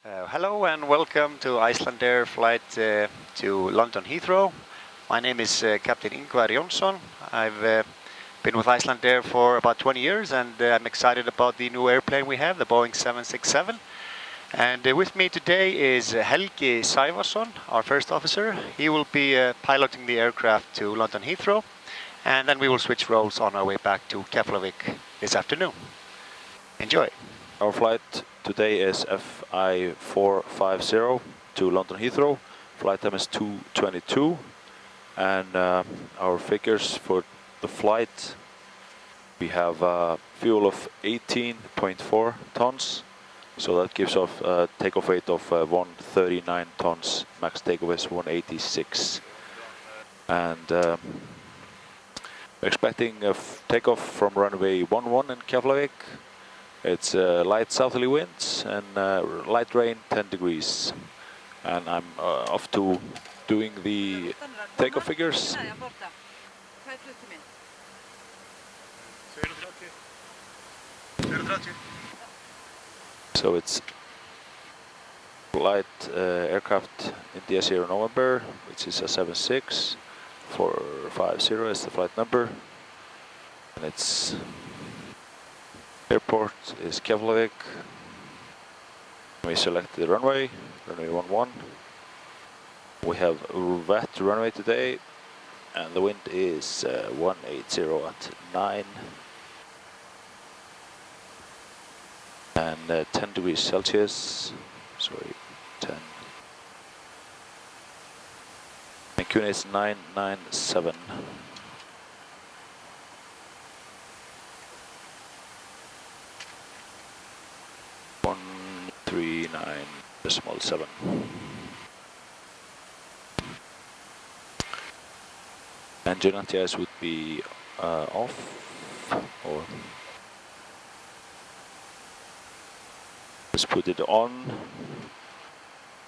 Hello and welcome to Icelandair flight to London Heathrow. My name is Captain Ingvar Jónsson. I've been with Icelandair for about 20 years and I'm excited about the new airplane we have, the Boeing 767. And with me today is Helgi Sævarsson, our first officer. He will be piloting the aircraft to London Heathrow, and then we will switch roles on our way back to Keflavik this afternoon. Enjoy. Our flight today is FI 450 to London Heathrow. Flight time is 2:22, and our figures for the flight, we have fuel of 18.4 tons, so that gives off a takeoff weight of 139 tons. Max takeoff is 186, and we're expecting a takeoff from runway 11 in Keflavik. It's light southerly winds and light rain, 10 degrees. And I'm off to doing the takeoff figures. So it's light aircraft in the SER November, which is a 76. 450 is the flight number. And it's airport is Keflavik. We select the runway 11. We have wet runway today, and the wind is 180 at 9 and 10 degrees Celsius. Sorry, 10. And QNH is 997. 139.7. Engine anti-ice would be off, or let's put it on.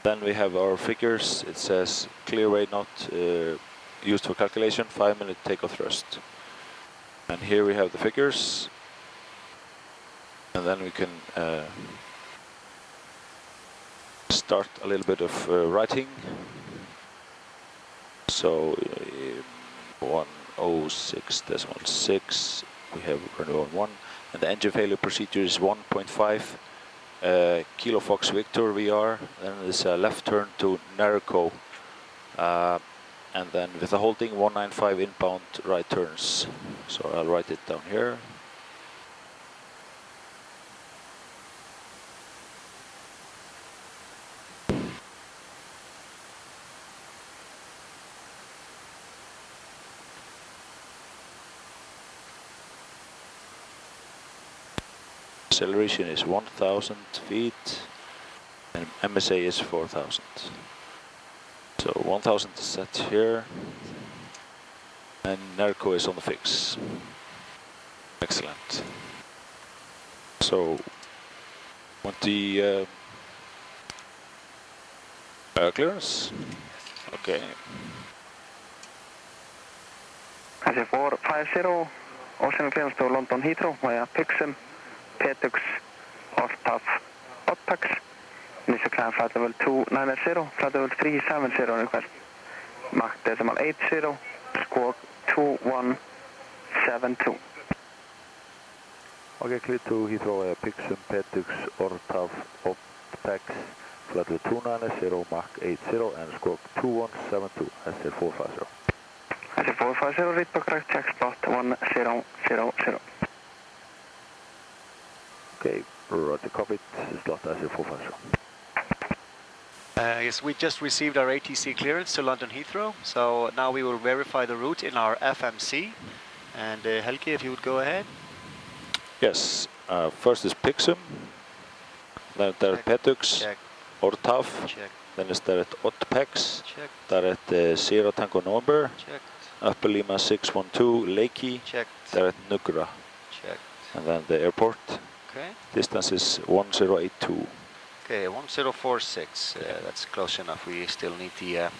Then we have our figures. It says clear weight not used for calculation, 5-minute takeoff thrust. And here we have the figures, and then we can start a little bit of writing. So 106.6, we have runway 11, and the engine failure procedure is 1.5 Kilo Fox Victor VR. Then there's a left turn to Narco, and then with the holding 195 inbound right turns. So I'll write it down here. Acceleration is 1,000 feet and MSA is 4,000. So 1,000 is set here and Narco is on the fix. Excellent. So want the clearance? Okay. SER 450, ocean clearance to London Heathrow via Pixum, Petux, Ortaf, Ottax. Initial climb flight level 290, flight level 370 request. Mach decimal 80, squawk 2172. Okay, clear to Heathrow, Pixum, Petux, Ortaf, Ottax, flight level 290, Mach 80 and squawk 2172, SER 450. SER 450, read to correct check spot 1000. Okay, roger, Cockpit, slot SER 450. Yes, we just received our ATC clearance to London Heathrow, so now we will verify the route in our FMC. And Helgi, if you would go ahead. Yes, first is Pixum, then there are Petux, Ortaf, then is there at Ottax, there at Sierra Tango November, Upper Lima 612, Lakey, there at Nugra, and then the airport. Okay. Distance is 1082. Okay, 1046. That's close enough. We still need the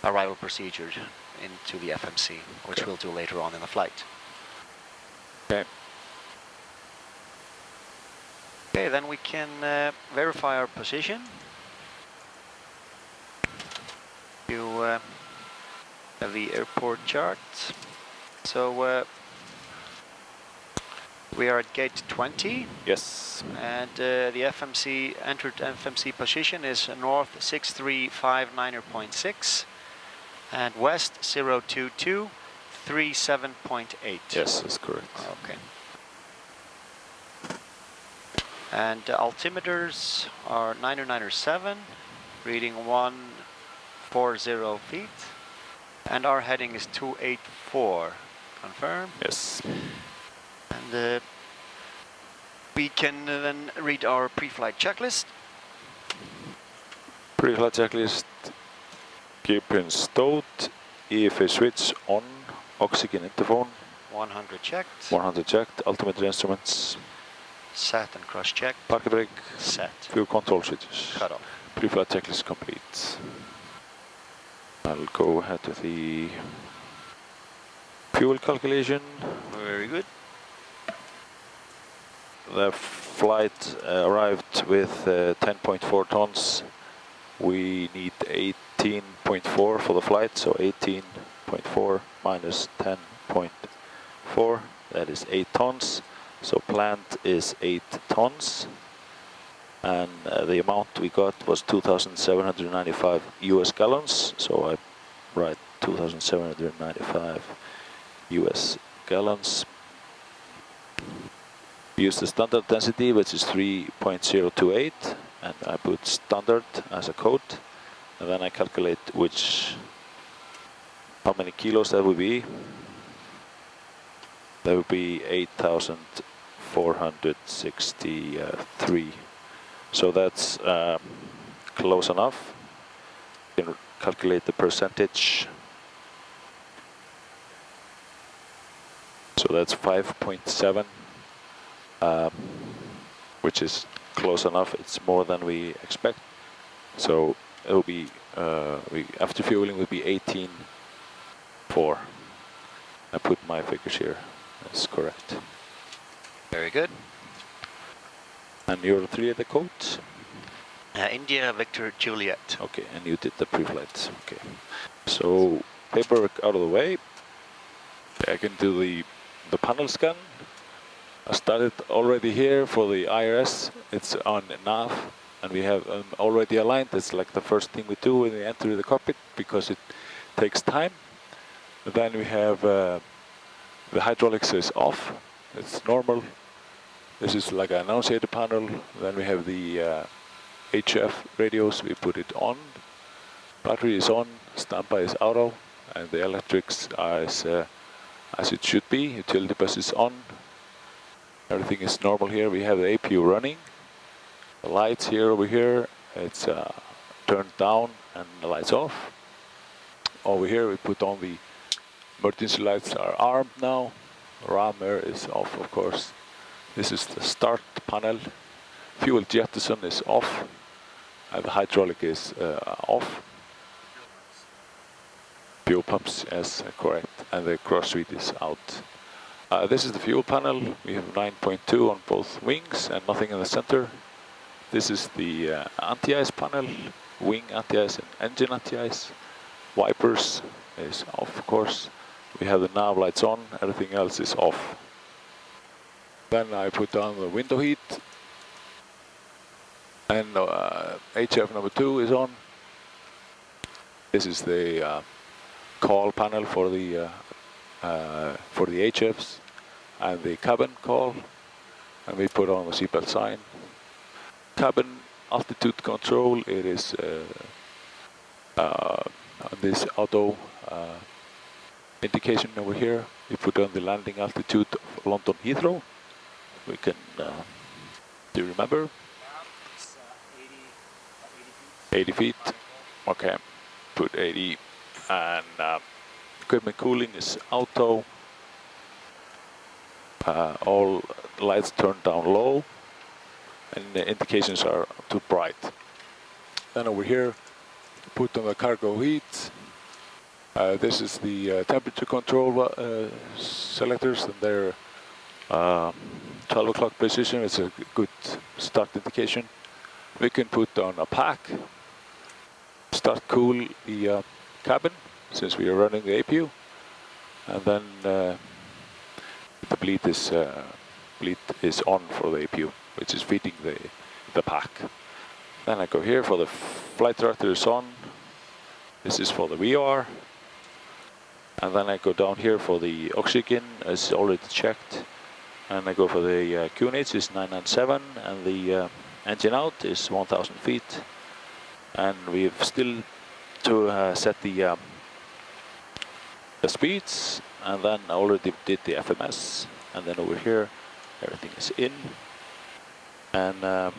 arrival procedure into the FMC, which we'll do later on in the flight. Okay. Okay, Okay, then we can verify our position. You have the airport chart. So we are at gate 20. Yes. And the FMC entered FMC position is north 6359.6 and west 02237.8. Yes, that's correct. Okay. And altimeters are 997, reading 140 feet. And our heading is 284. Confirm. Yes. And we can then read our pre-flight checklist. Pre-flight checklist. Keep in stowed. EFA switch on. Oxygen interphone. 100 checked. 100 checked. Altimeter instruments. Set and cross checked. Parking brake. Set. Fuel control switches. Cut off. Pre-flight checklist complete. I'll go ahead with the fuel calculation. Very good. The flight arrived with 10.4 tons. We need 18.4 for the flight, so 18.4 minus 10.4, that is 8 tons. So planned is 8 tons. And the amount we got was 2,795 US gallons. So I write 2,795 US gallons. Use the standard density, which is 3.028, and I put standard as a code, and then I calculate how many kilos that would be. That would be 8,463. So that's close enough. You can calculate the percentage. So that's 5.7. Which is close enough. It's more than we expect. So it will be after fueling will be 18.4. I put my figures here. That's correct. Very good. And your 3-letter code? India Victor Juliet. Okay, and you did the pre-flight. Okay. So paperwork out of the way. I can do the panel scan. I started already here for the IRS. It's on nav, and we have already aligned. It's like the first thing we do when we enter the cockpit because it takes time. Then we have the hydraulics is off. It's normal. This is like an annunciator panel. Then we have the HF radios. We put it on. Battery is on. Standby is auto, and the electrics are as it should be. Utility bus is on. Everything is normal here. We have the APU running. The lights here over here, it's turned down and the lights off. Over here we put on the emergency lights are armed now. RAM air is off, of course. This is the start panel. Fuel jettison is off, and the hydraulic is off. Fuel pumps, yes, correct, and the cross suite is out. This is the fuel panel. We have 9.2 on both wings and nothing in the center. This is the anti-ice panel, wing anti-ice and engine anti-ice. Wipers is off, of course. We have the nav lights on, everything else is off. Then I put on the window heat. And HF number 2 is on. This is the call panel for the HFs and the cabin call, and we put on the seatbelt sign. Cabin altitude control, it is on this auto indication over here. We put on the landing altitude of London Heathrow. We can, do you remember? It's 80 feet. Okay, put 80, and equipment cooling is auto. All lights turned down low, and the indications are too bright. Then over here, put on the cargo heat. This is the temperature control selectors, and they're 12 o'clock position. It's a good start indication. We can put on a pack, start cool the cabin since we are running the APU, and then the bleed is on for the APU, which is feeding the pack. Then I go here for the flight director is on. This is for the VOR. And then I go down here for the oxygen, as already checked. And I go for the QNH is 997, and the engine out is 1000 feet. And we've still to set the speeds, and then I already did the FMS. And then over here, everything is in. And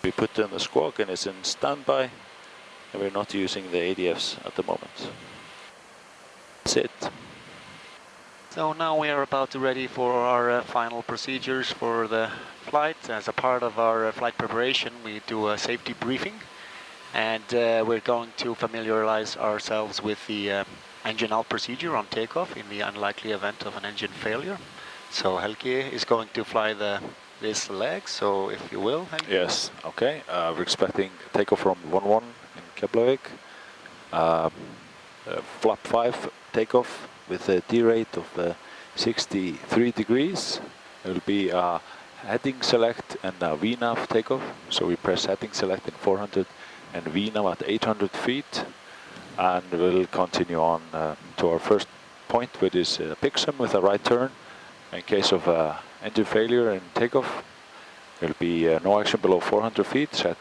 we put in the squawk and it's in standby. And we're not using the ADFs at the moment. That's it. So now we are about to ready for our final procedures for the flight. As a part of our flight preparation, we do a safety briefing, and we're going to familiarize ourselves with the engine out procedure on takeoff in the unlikely event of an engine failure. So Helgi is going to fly this leg, so if you will, Helgi. Yes, okay. We're expecting takeoff from 11 in Keflavik. Flap 5 takeoff with a D rate of 63 degrees. It will be a heading select and a VNAV takeoff. So we press heading select in 400 and VNAV at 800 feet. And we'll continue on to our first point, which is Pixum with a right turn. In case of engine failure and takeoff, there will be no action below 400 feet. Set,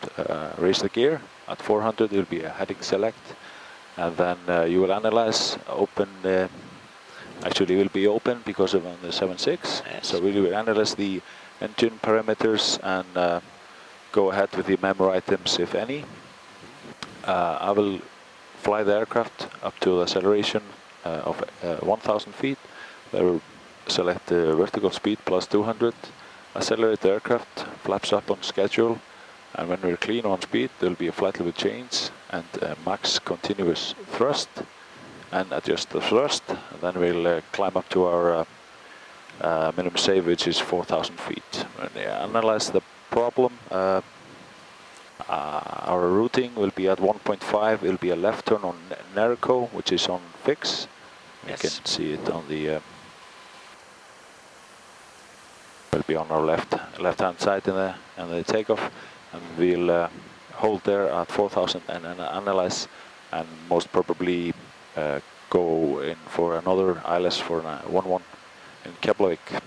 raise the gear. At 400, there will be a heading select. And then you will analyze, open, actually will be open because of on the 7.6. Yes. So we will analyze the engine parameters and go ahead with the memo items, if any. I will fly the aircraft up to the acceleration of 1000 feet. I will select the vertical speed plus 200, accelerate the aircraft, flaps up on schedule. And when we're clean on speed, there will be a flight level change and max continuous thrust, and adjust the thrust. And then we'll climb up to our minimum save, which is 4000 feet. When we analyze the problem, our routing will be at 1.5. It will be a left turn on Nerco, which is on fix. Yes. You can see it on the. Will be on our left-hand side in the takeoff. And we'll hold there at 4000 and analyze, and most probably go in for another ILS for 11 in Keflavik.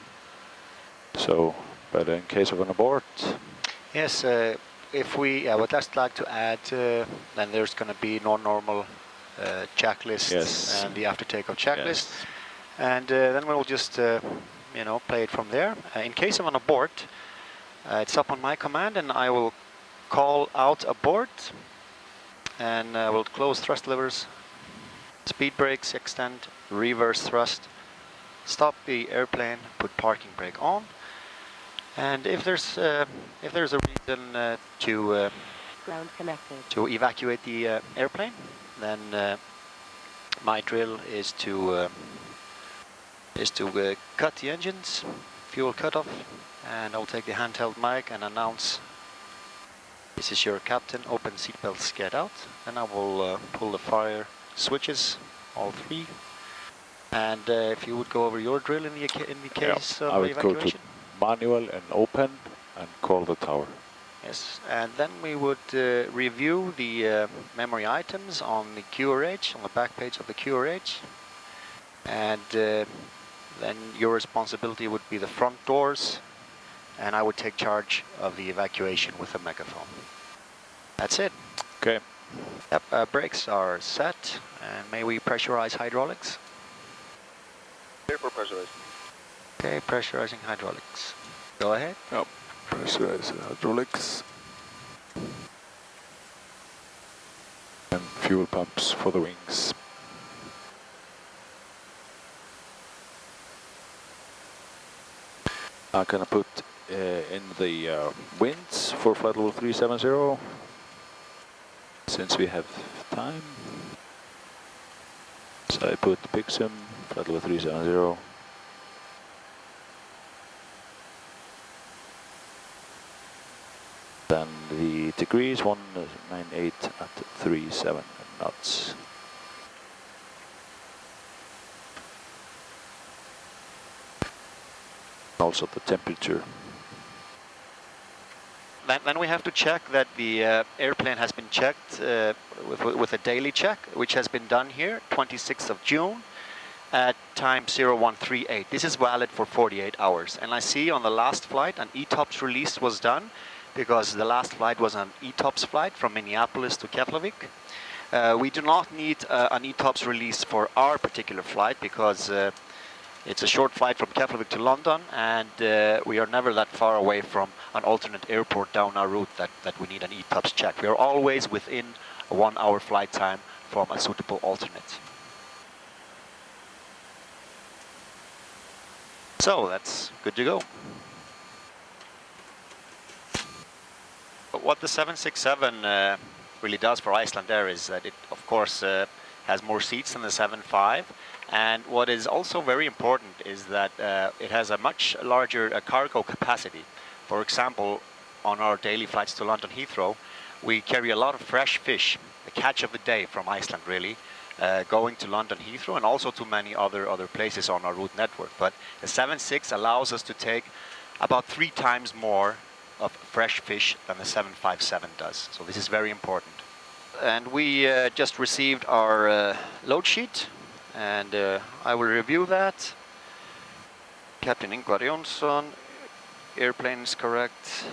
So, but in case of an abort. Yes, if we, I would just like to add, then there's going to be normal checklist. Yes. And the after takeoff checklist. Yes. And then we'll just, you know, play it from there. In case of an abort, it's up on my command, and I will call out abort, and we'll close thrust levers, speed brakes, extend, reverse thrust, stop the airplane, put parking brake on. And if there's a reason to ground connected, to evacuate the airplane, then my drill is to cut the engines, fuel cutoff. And I'll take the handheld mic and announce, this is your captain, open seatbelts, get out. And I will pull the fire switches, all three. And if you would go over your drill in the case of I would evacuation. go to manual and open and call the tower. Yes, and then we would review the memory items on the QRH, on the back page of the QRH. And then your responsibility would be the front doors, and I would take charge of the evacuation with a megaphone. That's it. Okay. Yep, brakes are set, and may we pressurize hydraulics? Clear for pressurizing. Okay, pressurizing hydraulics. Go ahead. Yep. Pressurize hydraulics. And fuel pumps for the wings. I'm gonna put in the winds for flight level 370, since we have time. So I put Pixum, flight level 370. Then the degrees 198 at 37 knots. Also the temperature. Then we have to check that the airplane has been checked with a daily check, which has been done here, 26th of June at time 0138. This is valid for 48 hours. And I see on the last flight an ETOPS release was done because the last flight was an ETOPS flight from Minneapolis to Keflavik. We do not need an ETOPS release for our particular flight because it's a short flight from Keflavik to London, and we are never that far away from an alternate airport down our route that we need an ETOPS check. We are always within a 1 hour flight time from a suitable alternate. So that's good to go. But what the 767 really does for Icelandair is that it, of course, has more seats than the 75. And what is also very important is that it has a much larger cargo capacity. For example, on our daily flights to London Heathrow, we carry a lot of fresh fish, the catch of the day from Iceland really, going to London Heathrow and also to many other places on our route network. But the 76 allows us to take about 3 times more of fresh fish than the 757 does. So this is very important. And we just received our load sheet, and I will review that. Captain Ingvar Jonsson, airplane is correct,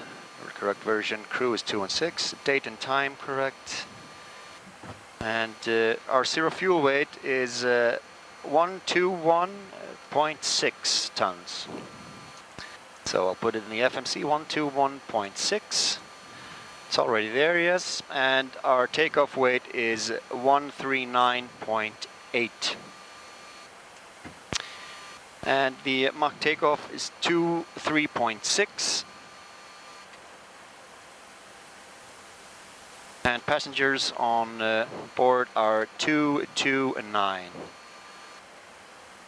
correct version, crew is 2 and 6, date and time correct. And our zero fuel weight is 121.6 tons. So I'll put it in the FMC, 121.6. It's already there, yes. And our takeoff weight is 139.8. And the Mach takeoff is 23.6. And passengers on board are 229.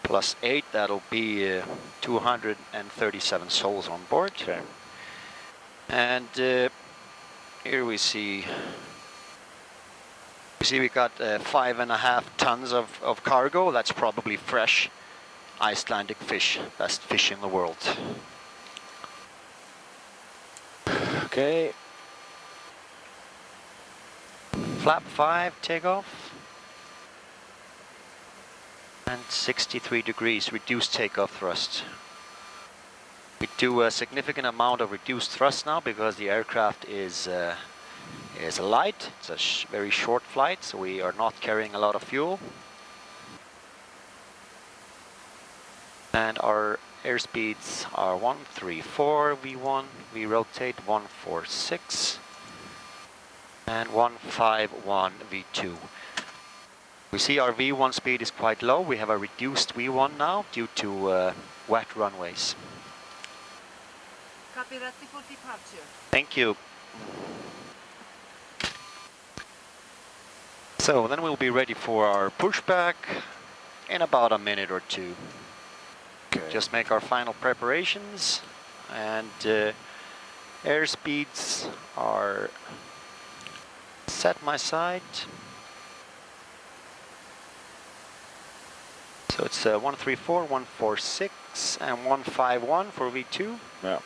Plus 8, that'll be 237 souls on board. Okay. And here we see we got 5.5 tons of cargo. That's probably fresh Icelandic fish, best fish in the world. Okay. Flap 5 takeoff. And 63 degrees, reduced takeoff thrust. We do a significant amount of reduced thrust now because the aircraft is light. It's a very short flight, so we are not carrying a lot of fuel. And our airspeeds are 134 V1, we rotate 146, and 151 V2. We see our V1 speed is quite low. We have a reduced V1 now due to wet runways. Copy, ready for departure. Thank you. So then we'll be ready for our pushback in about a minute or two. Okay. Just make our final preparations, and airspeeds are set my side. So it's 134, 146, and 151 for V2. Yeah.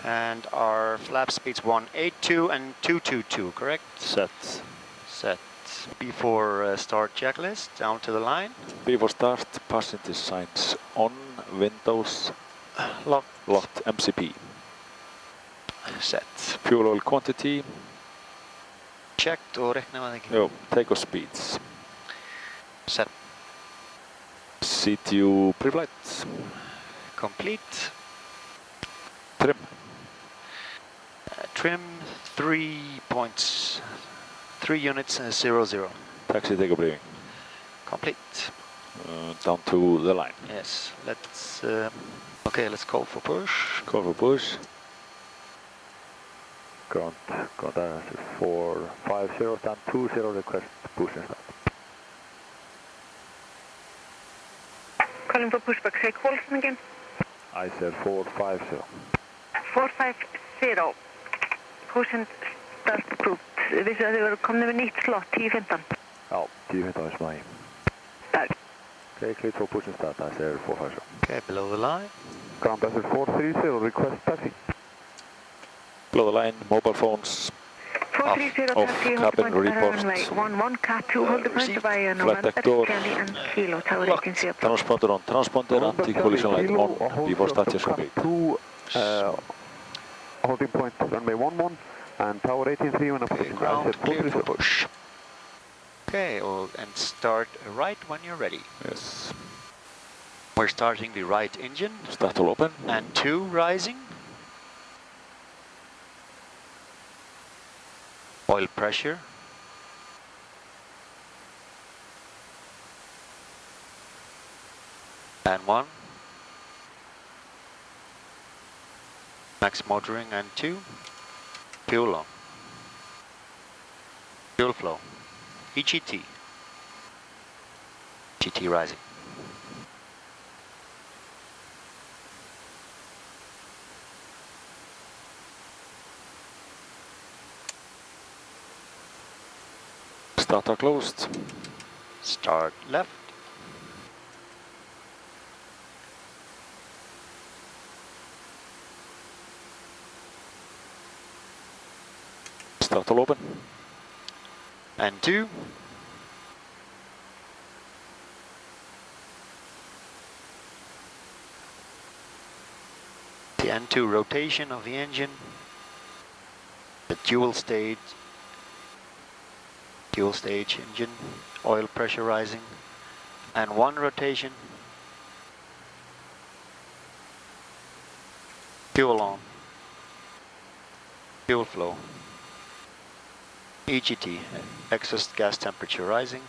And our flap speeds 182 and 222, correct? Set. Set. Before start checklist, down to the line. Before start, passenger signs on, windows Locked. locked, MCP. Set. Fuel oil quantity. Checked och räknar man inte. Jo, takeoff speeds. Set. CTU pre-flight. Complete. Trim. Trim 3 units 00. Taxi takeoff briefing. Complete. Down to the line. Yes. Let's. Okay. Let's call for push. Call for push. Ground 450, stand 20, request push and start. Calling for pushback, say Colson again. I said 450. 450. Húsin startgroup. Vissu að þið voru komnið með nýtt slott, 10-15. Ja, 10-15 is mine. Tack. Okay, clear for push and start, Icelandair 450. Okay, below the line. Ground Icelandair 430, request taxi. Below the line, mobile phones. 430 Off taxi, hold cabin the point report. runway 11, cat 2, hold the point received. via Flight November, deck door. Charlie and Kilo, tower 18 approach. Transponder on. Transponder anti-collision light on before start is complete. 2, holding point runway 11 and tower 18-3 when Okay, approaching. ground clear for 430. push. Okay, and start right when you're ready. Yes. We're starting the right engine. Start all open. And 2 rising. Oil pressure. And 1. Max motoring and 2. Fuel on. Fuel flow. EGT. GT rising. Starter closed. Start left. Start all open. And 2. The N2 rotation of the engine. The dual stage engine, oil pressure rising, and 1 rotation. Fuel on. Fuel flow. EGT, exhaust gas temperature rising.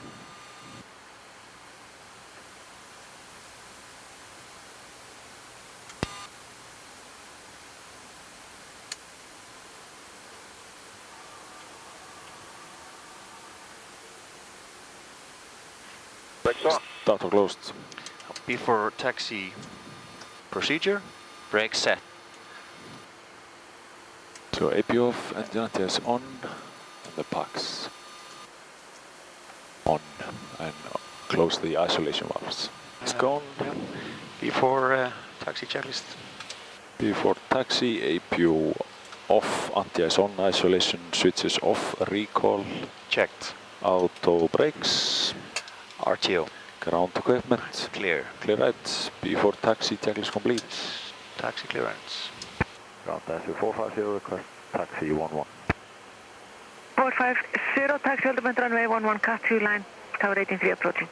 Starter closed. Before taxi procedure, brake set. So AP off, engine anti-ice on, and the packs on, and close the isolation valves. It's gone. Yeah. Before taxi checklist. Before taxi, APU off, anti-ice on, isolation switches off, recall, Checked. auto brakes, RTO. ground equipment, Clear. clear right. Before taxi, checklist complete. Taxi clearance. Ground Icelandair 450, request taxi 11. 450 taxi, hold the point runway 11, cat 2 line, tower 18-3 approaching.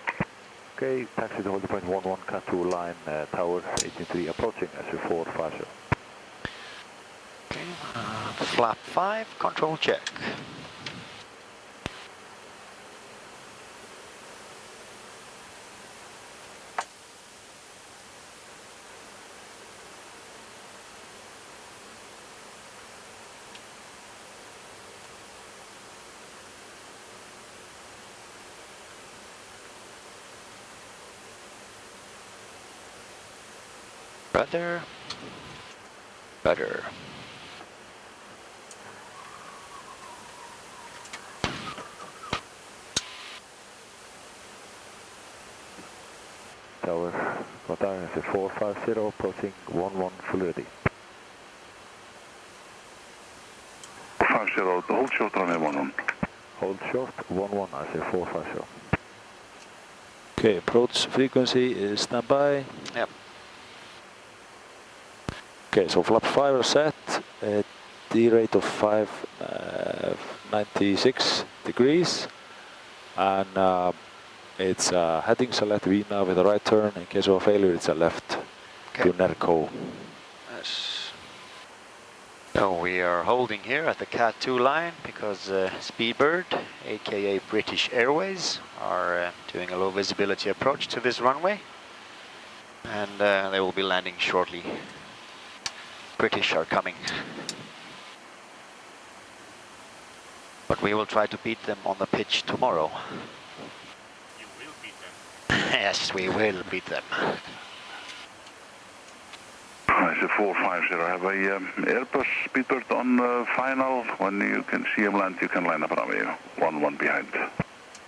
Okay, taxi to hold the point 11, cat 2 line, tower 18-3 approaching, Icelandair 450. Okay. Flap 5, control check. Rudder. Rudder. Tower, got down, Icelandair 450, approaching 11, full ready. 50, hold short runway 11. Hold short, 11, Icelandair 450. Okay, approach frequency is standby. Yep. Okay, so flap 5 are set at D rate of 596 degrees, and it's heading select VNAV with a right turn. In case of a failure, it's a left to Nerco. Yes. So we are holding here at the Cat 2 line because Speedbird, aka British Airways, are doing a low visibility approach to this runway, and they will be landing shortly. British are coming. But we will try to beat them on the pitch tomorrow. You will beat them. Yes, we will beat them. Icelandair 450, have a Airbus Speedbird on final. When you can see him land, you can line up around you. 1-1 behind.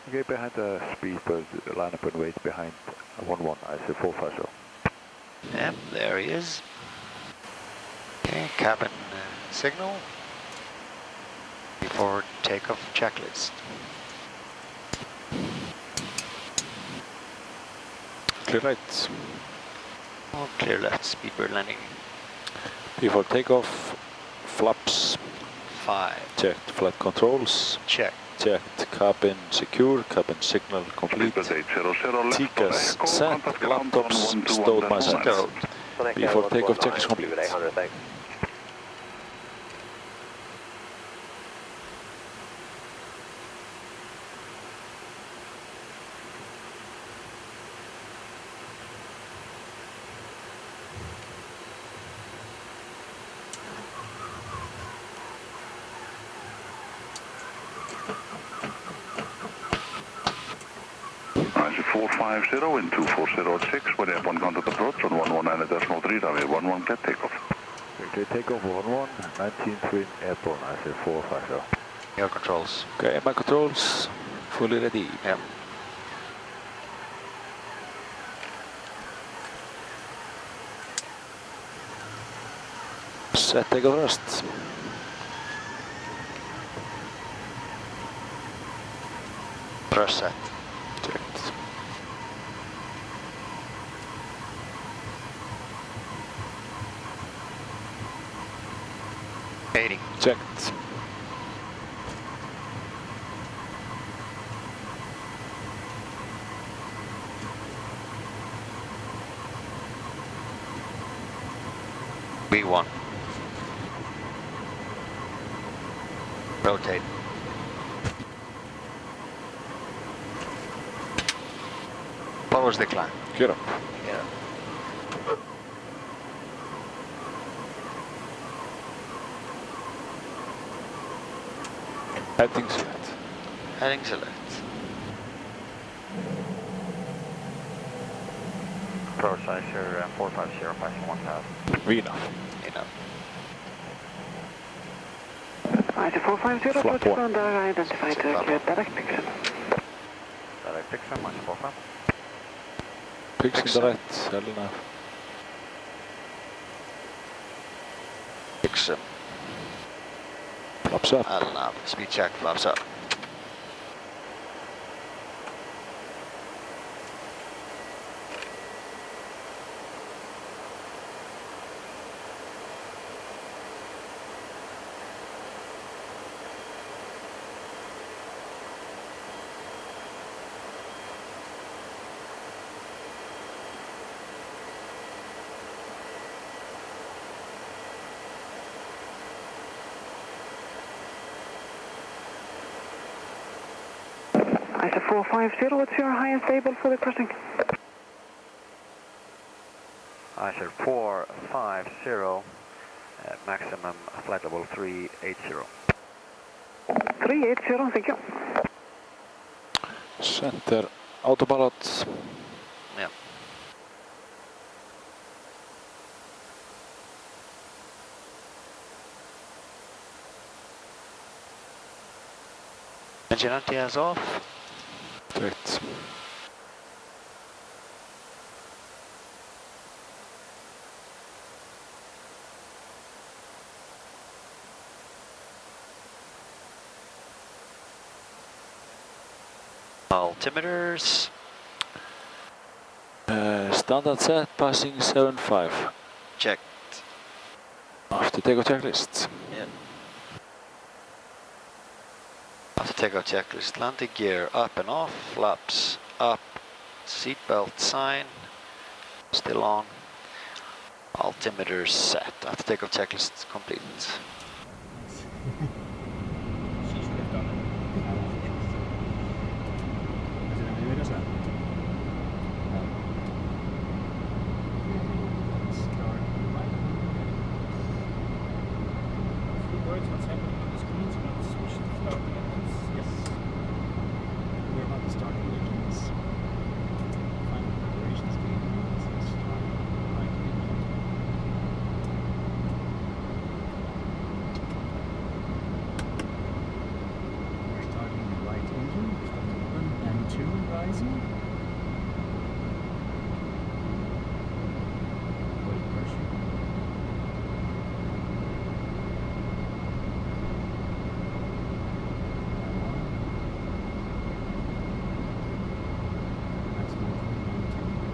Okay, behind the Speedbird, line up and wait behind 11, Icelandair 450. Yep, there he is. Okay, cabin signal before takeoff checklist. Clear right. Oh, clear left, Speedbird landing. Before takeoff, flaps 5. checked, flight controls Check. checked, cabin secure, cabin signal complete. Speedbird 800 left Tikas on Echo, set, contact ground on laptops 121 stowed my side. Stowed. Before takeoff check is complete. 800, thanks. Icelandair 450 in 2406, when airborne contact approach on 119.3, runway 11, get takeoff. Okay, takeoff 11, 19 airborne, Icelandair 450. Your controls. Okay, my controls fully ready. Yep. Set takeoff thrust. Thrust set. Checked. Heading. Checked. V1. Rotate. Follows the climb. Clear up. Yeah. Heading select. Heading select. Approach Icelandair 450, passing 1000. V enough. Enough. Icelandair 450, Flap approach one. ground, identified, Flap clear one. direct picture. Direct picture, Icelandair 450. Picks in Pixel. the right, Elena. Fix him. Flaps up. Nav. Speed check. Flaps up. Icelandair 450, what's your highest able for the crossing? Icelandair 450, maximum flight level 380. 380, thank you. Center autopilot. Yeah. Engine anti-air off. Checked. Altimeters. Standard set, passing 75. Checked. After takeoff checklist. Yeah. After takeoff checklist, landing gear up and off, flaps up, seatbelt sign, still on. Altimeters set. After takeoff checklist complete. What's happening on the screen, so let's switch to start the engines. Yes. We're about to start the engines. Final preparation scheme. Let's start right engine. rising. Oil pressure. Maximum 292.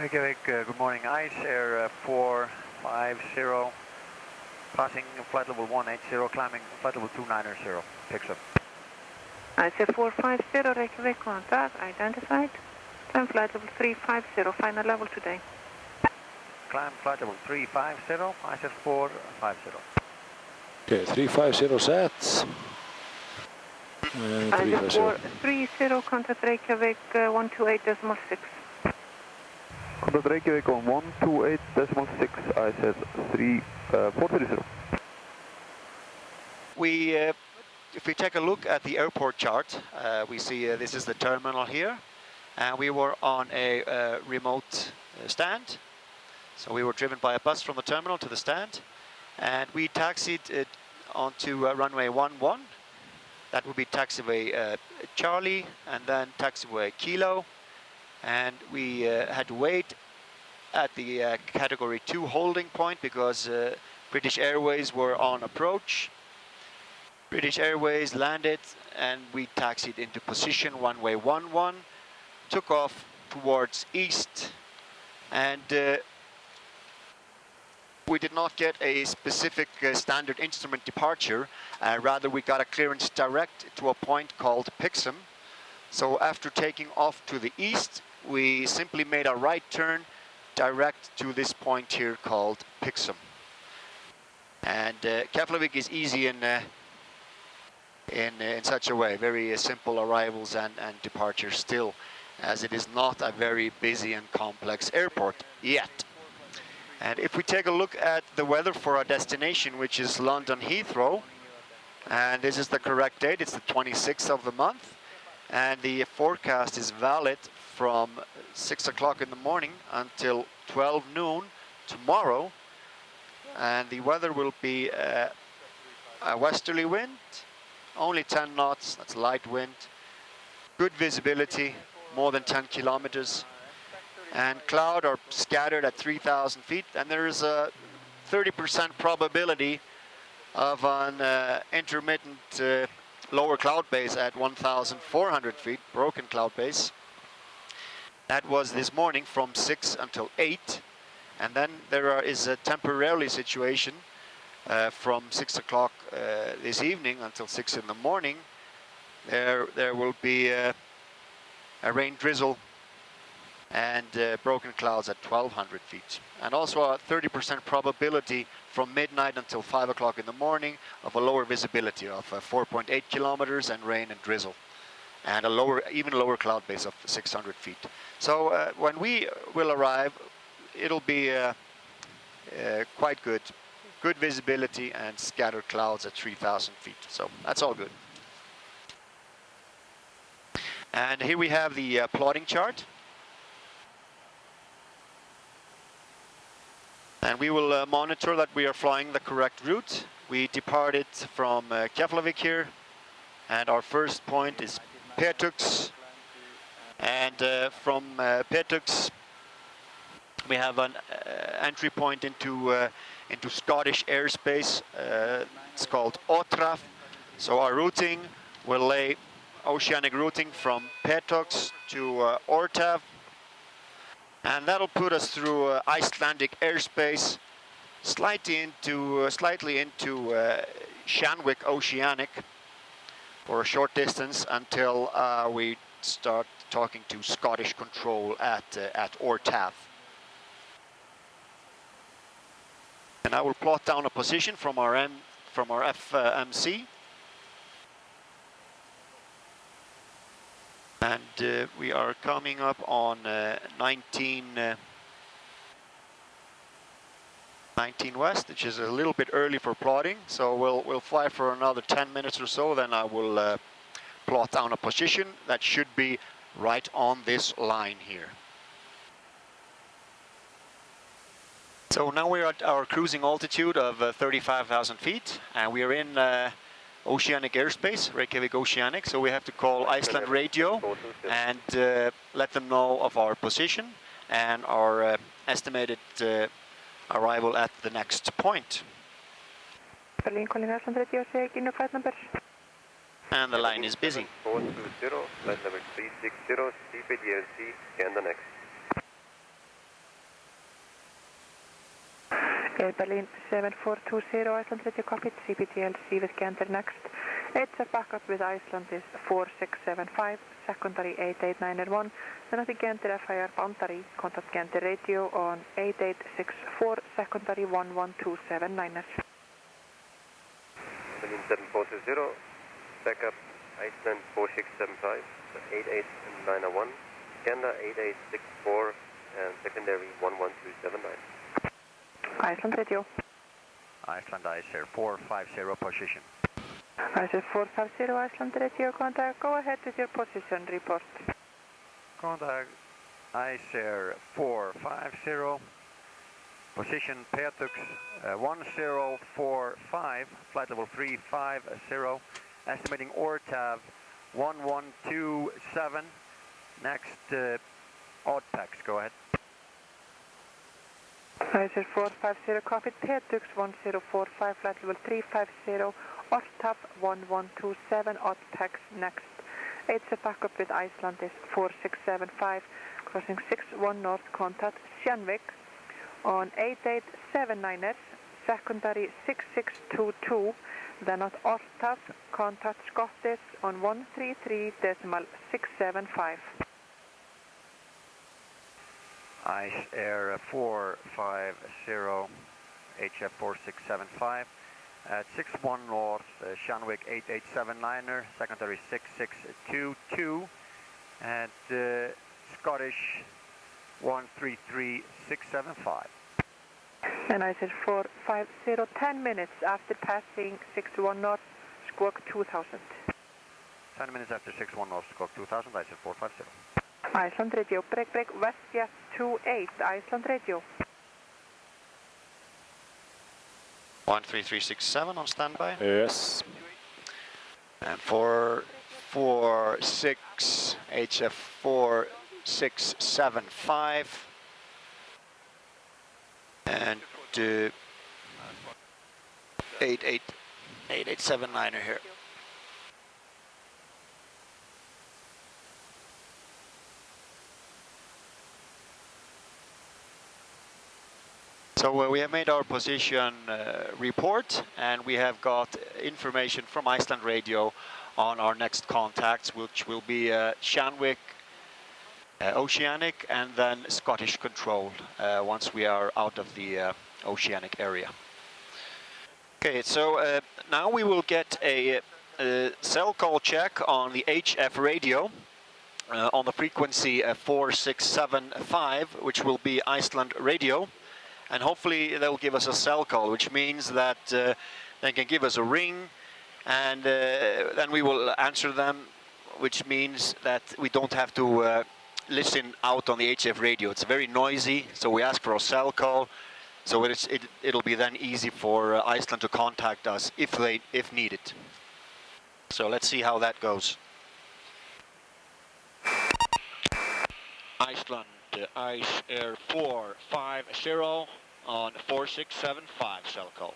Reykjavik, good morning. Icelandair 450, passing flight level 180, climbing flight level 290, picks up. Icelandair 450, Reykjavik, contact, identified. Climb flight level 350, final level today. Climb flight level 350, Icelandair 450. Okay, 350 set. Icelandair 430, contact Reykjavik 128.6. Contact Reykjavik on 128.6, I said 430. If we take a look at the airport chart, we see this is the terminal here, and we were on a remote stand. So we were driven by a bus from the terminal to the stand, and we taxied onto runway 11. That would be taxiway Charlie, and then taxiway Kilo. And we had to wait at the category 2 holding point because British Airways were on approach. British Airways landed and we taxied into position runway 11, took off towards east, and we did not get a specific standard instrument departure, rather we got a clearance direct to a point called Pixum. So after taking off to the east, we simply made a right turn direct to this point here called Pixum. And Keflavik is easy in such a way, very simple arrivals and departures still, as it is not a very busy and complex airport yet. And if we take a look at the weather for our destination, which is London Heathrow, and this is the correct date, it's the 26th of the month, and the forecast is valid from 6 o'clock in the morning until 12 noon tomorrow, and the weather will be a westerly wind, only 10 knots, that's light wind, good visibility, more than 10 kilometers, and cloud are scattered at 3,000 feet, and there is a 30% probability of an intermittent lower cloud base at 1,400 feet, broken cloud base. That was this morning from 6 until 8, and then there is a temporarily situation from 6 o'clock this evening until 6 in the morning. There will be a rain drizzle and broken clouds at 1,200 feet. And also a 30% probability from midnight until 5 o'clock in the morning of a lower visibility of 4.8 kilometers and rain and drizzle. And even lower cloud base of 600 feet. So when we will arrive, it'll be quite good. Good visibility and scattered clouds at 3,000 feet. So that's all good. And here we have the plotting chart. And we will monitor that we are flying the correct route. We departed from Keflavik here, and our first point is Petux. And from Petux, we have an entry point into Scottish airspace. It's called Otraf. So our routing will lay oceanic routing from Petux to Ortav. And that'll put us through Icelandic airspace, slightly into Shanwick Oceanic for a short distance until we start talking to Scottish control at Ortav. And I will plot down a position from our FMC. And we are coming up on 19 west, which is a little bit early for plotting. So we'll fly for another 10 minutes or so. Then I will plot down a position that should be right on this line here. So now we're at our cruising altitude of 35,000 feet, and we are in oceanic airspace, Reykjavik Oceanic, so we have to call Iceland Radio and let them know of our position and our estimated arrival at the next point. Berlin calling Iceland Radio, check in your flight number. And the line is busy. 420, flight number 360, speed ERC, scan the next. Air Berlin 7420 Iceland Radio Cockpit, CPTLC with Gander next. It's a backup with Iceland is 4675, secondary 8891. Then at the Gander FIR boundary, contact Gander radio on 8864, secondary 11279ers. Berlin 7420, backup Iceland 4675, 8891, Gander 8864, and secondary 11279. Iceland radio. Iceland Iceair 450 position. Iceair 450 Iceland radio, contact. Go ahead with your position report. Contact Iceair 450, position Petux 1045, flight level 350, estimating ORTAV 1127, next odd packs, go ahead. Iceair 450, copied, Petux 1045, flight level 350, ORTAV 1127, odd packs, next. It's a backup with Iceland is 4675, crossing 61 north, contact Keflavik on 8879ers, secondary 6622, then at ORTAV, contact Scottish on 133.675. Iceair 450, HF 4675, at 61 north, Keflavik 8879er, secondary 6622, and Scottish 133.675. And I said 450, 10 minutes after passing 61 north, squawk 2000. 10 minutes after 61 north, squawk 2000, I said 450. Iceland radio, break, WestJet 28, Iceland radio. 13367 on standby. Yes. And 446 HF 4675. And 8879er here. So we have made our position report, and we have got information from Iceland Radio on our next contacts, which will be Keflavik, Oceanic, and then Scottish Control once we are out of the Oceanic area. Okay, so now we will get a cell call check on the HF radio on the frequency 4675, which will be Iceland Radio. And hopefully they'll give us a cell call, which means that they can give us a ring, and then we will answer them, which means that we don't have to listen out on the HF radio. It's very noisy, so we ask for a cell call, so it'll be then easy for Iceland to contact us if needed. So let's see how that goes. Iceland Iceair 450 on 4675 cell call.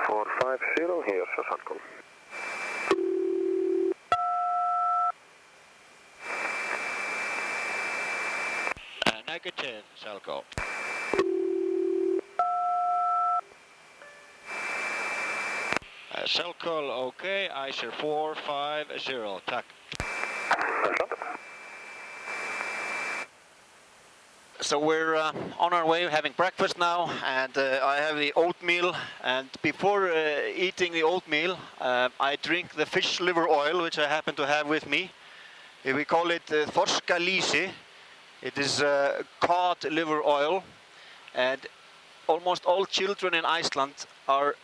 450, here's a cell call. Negative cell call. Cell call okay, Iceair 450, tack. So we're on our way having breakfast now, and I have the oatmeal, and before eating the oatmeal I drink the fish liver oil, which I happen to have with me. We call it þorskalýsi. It is cod liver oil, and almost all children in Iceland are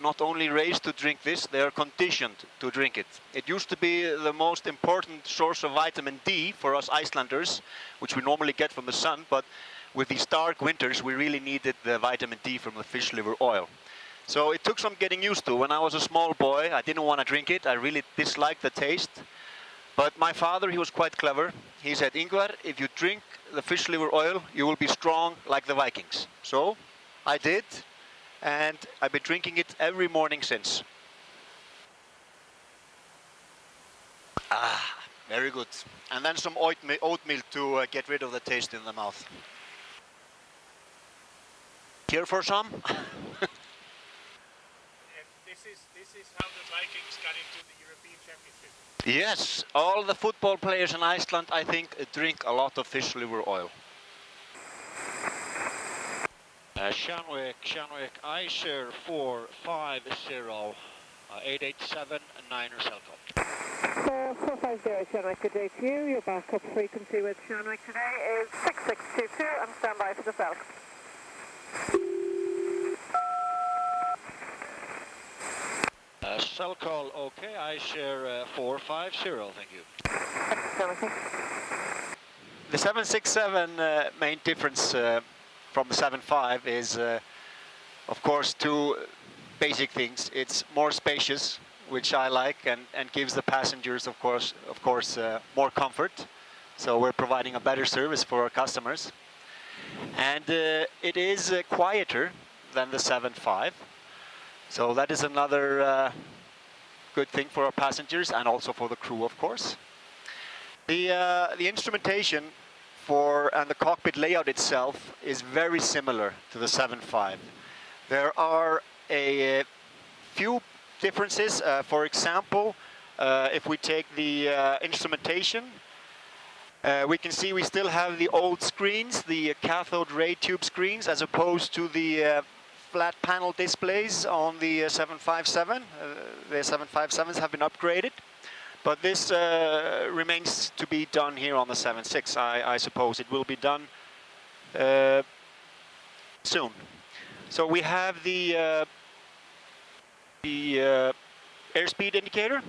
not only raised to drink this, they are conditioned to drink it. It used to be the most important source of vitamin D for us Icelanders, which we normally get from the sun, but with these dark winters we really needed the vitamin D from the fish liver oil. So it took some getting used to. When I was a small boy, I didn't want to drink it. I really disliked the taste. But my father, he was quite clever. He said, Ingvar, if you drink the fish liver oil, you will be strong like the Vikings. So I did, and I've been drinking it every morning since. Ah, very good. And then some oatmeal to get rid of the taste in the mouth. Here for some. This is how the Vikings got into the European Championship. Yes, all the football players in Iceland, I think, drink a lot of fish liver oil. Shanwick, Icelandair 450, 887-9er cell code. 450 Shanwick, good day to you. Your backup frequency with Shanwick today is 6622 and stand by for the cell. Cell call, okay, Icelandair 450, thank you. The 767 main difference from the 75 is, of course, two basic things. It's more spacious, which I like, and gives the passengers, of course, more comfort. So we're providing a better service for our customers. And it is quieter than the 75. So that is another good thing for our passengers and also for the crew, of course. The instrumentation and the cockpit layout itself is very similar to the 75. There are a few differences. For example, if we take the instrumentation, we can see we still have the old screens, the cathode ray tube screens, as opposed to the flat panel displays on the 757. The 757s have been upgraded, but this remains to be done here on the 76. I suppose it will be done soon. So we have the airspeed indicator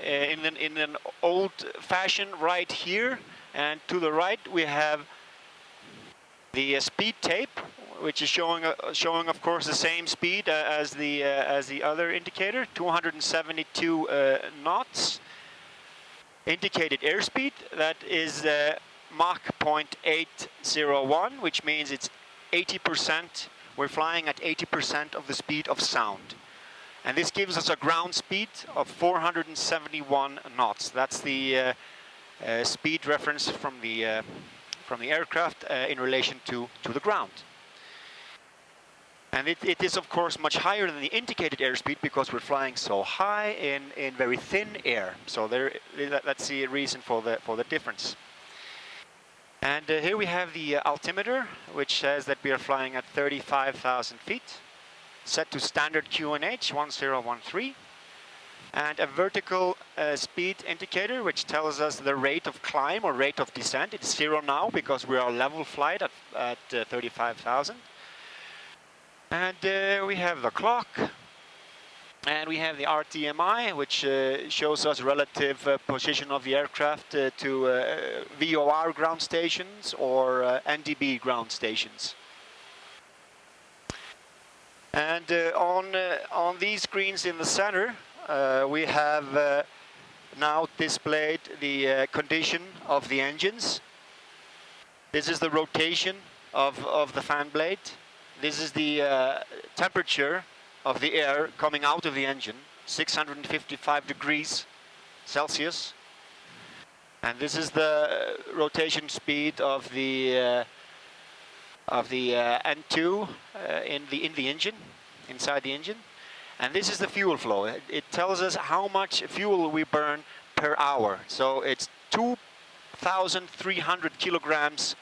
in an old fashion right here, and to the right we have the speed tape, which is showing of course the same speed as the other indicator, 272 knots. Indicated airspeed, that is Mach 0.801, which means it's 80%. We're flying at 80% of the speed of sound, and this gives us a ground speed of 471 knots. That's the speed reference from the aircraft in relation to the ground. And it is of course much higher than the indicated airspeed because we're flying so high in very thin air. So that's the reason for the difference. And here we have the altimeter, which says that we are flying at 35,000 feet, set to standard QNH 1013, and a vertical speed indicator, which tells us the rate of climb or rate of descent. It's 0 now because we are level flight at 35,000. And we have the clock, and we have the RTMI, which shows us relative position of the aircraft to VOR ground stations or NDB ground stations. And on these screens in the center, we have now displayed the condition of the engines. This is the rotation of the fan blade. This is the temperature of the air coming out of the engine, 655 degrees Celsius. And this is the rotation speed of the N2 in the engine, inside the engine. And this is the fuel flow. It tells us how much fuel we burn per hour. So it's 2,300 kilograms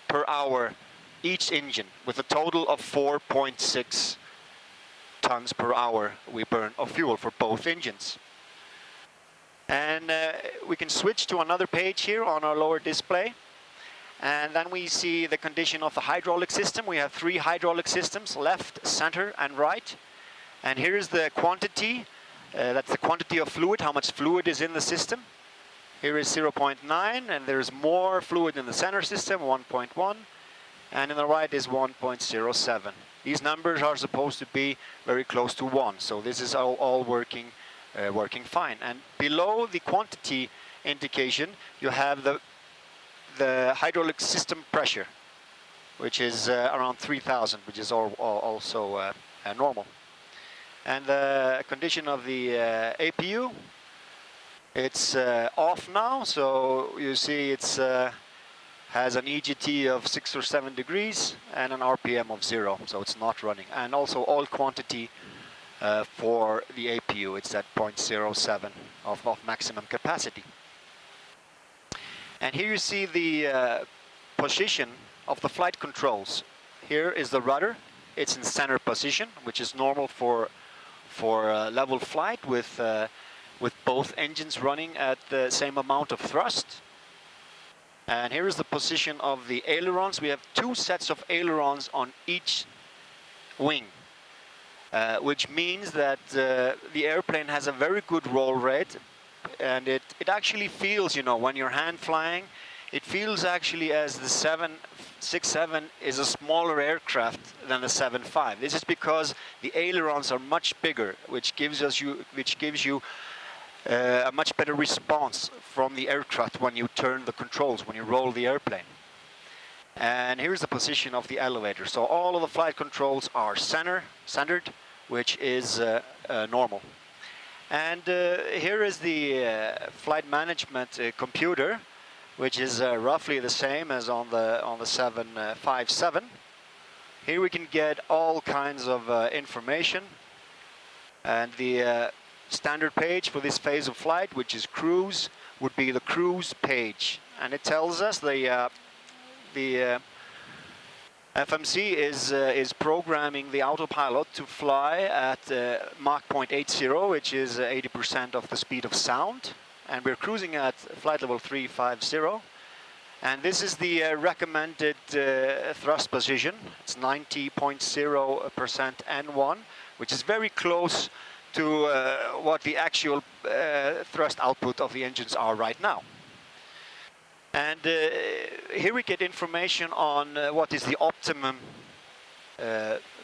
per hour each engine, with a total of 4.6 tons per hour we burn of fuel for both engines. And we can switch to another page here on our lower display, and then we see the condition of the hydraulic system. We have 3 hydraulic systems, left, center and right. And here is the quantity, that's the quantity of fluid, how much fluid is in the system. Here is 0.9, and there's more fluid in the center system, 1.1. And in the right is 1.07. These numbers are supposed to be very close to 1, so this is all working fine. And below the quantity indication, you have the hydraulic system pressure, which is around 3,000, which is also normal. And the condition of the APU, it's off now, so you see it's has an EGT of 6 or 7 degrees and an RPM of 0, so it's not running. And also all quantity for the APU, it's at 0.07 of maximum capacity. And here you see the position of the flight controls. Here is the rudder. It's in center position, which is normal for level flight with both engines running at the same amount of thrust. And here is the position of the ailerons. We have 2 sets of ailerons on each wing, which means that the airplane has a very good roll rate, and it actually feels, you know, when you're hand flying, it feels actually as the 767 is a smaller aircraft than the 75. This is because the ailerons are much bigger, which gives you a much better response from the aircraft when you turn the controls, when you roll the airplane. And here's the position of the elevator. So all of the flight controls are centered, which is normal. And here is the flight management computer, which is roughly the same as on the 757. Here we can get all kinds of information, and the standard page for this phase of flight, which is cruise, would be the cruise page, and it tells us the FMC is programming the autopilot to fly at Mach 0.80, which is 80% of the speed of sound, and we're cruising at flight level 350. And this is the recommended thrust position. It's 90.0% N1, which is very close to what the actual thrust output of the engines are right now. And here we get information on what is the optimum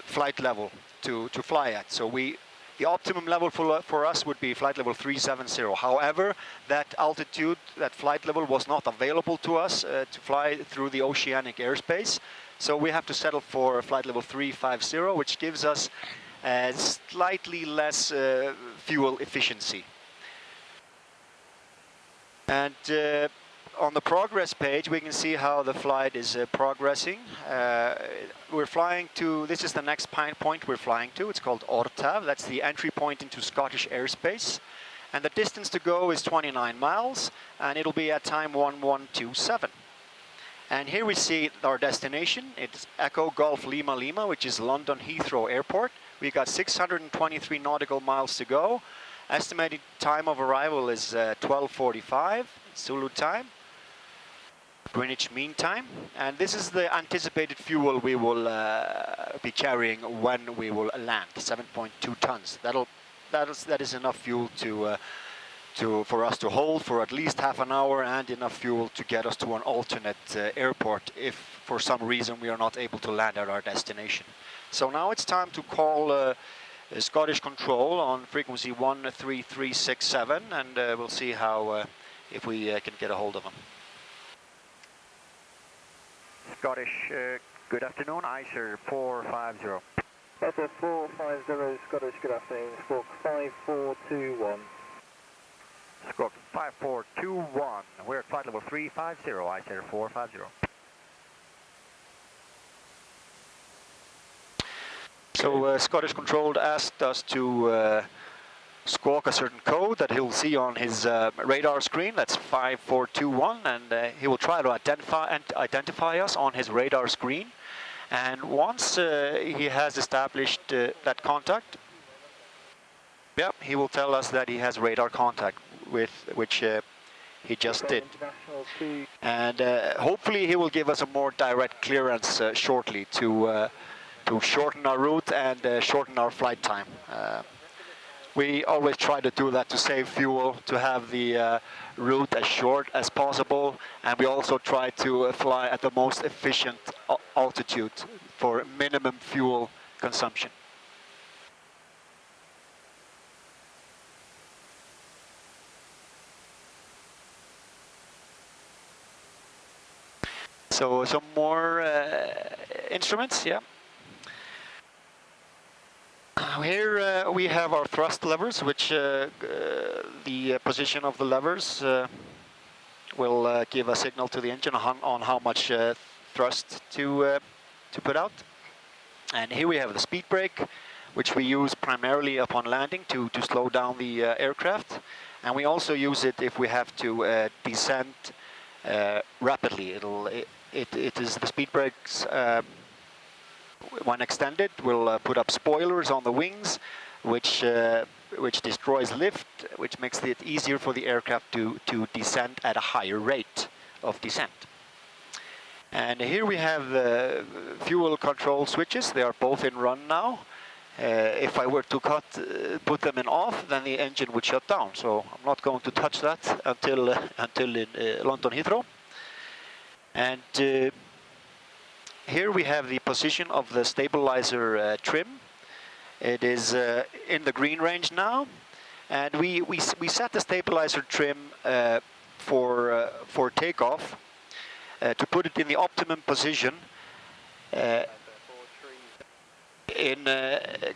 flight level to fly at. So the optimum level for us would be flight level 370. However, that altitude, that flight level was not available to us to fly through the oceanic airspace. So we have to settle for flight level 350, which gives us slightly less fuel efficiency. And on the progress page, we can see how the flight is progressing. We're flying to, this is the next point we're flying to. It's called Ortav. That's the entry point into Scottish airspace. And the distance to go is 29 miles, and it'll be at time 1127. And here we see our destination. It's Echo Golf Lima Lima, which is London Heathrow Airport. We've got 623 nautical miles to go. Estimated time of arrival is 12:45 Zulu time, Greenwich Mean Time, and this is the anticipated fuel we will be carrying when we will land. 7.2 tons. That is enough fuel for us to hold for at least half an hour, and enough fuel to get us to an alternate airport if for some reason we are not able to land at our destination. So now it's time to call Scottish Control on frequency 13367, and we'll see how if we can get a hold of them. Scottish, good afternoon, Icelandair 450. Icelandair 450, Scottish, good afternoon, squawk 5421. Squawk 5421, we're at flight level 350, Icelandair 450. So Scottish Control asked us to squawk a certain code that he'll see on his radar screen. That's 5421, and he will try to identify us on his radar screen. And once he has established that contact, he will tell us that he has radar contact, with which he just did. And hopefully he will give us a more direct clearance shortly to shorten our route and shorten our flight time. We always try to do that to save fuel, to have the route as short as possible, and we also try to fly at the most efficient altitude for minimum fuel consumption. So some more instruments, yeah. Here we have our thrust levers, which the position of the levers will give a signal to the engine on how much thrust to put out. And here we have the speed brake, which we use primarily upon landing to slow down the aircraft. And we also use it if we have to descend rapidly. It is the speed brakes, when extended, will put up spoilers on the wings, which destroys lift, which makes it easier for the aircraft to descend at a higher rate of descent. And here we have the fuel control switches. They are both in run now. If I were to put them in off, then the engine would shut down. So I'm not going to touch that until in London Heathrow. And here we have the position of the stabilizer trim. It is in the green range now, and we set the stabilizer trim for takeoff to put it in the optimum position.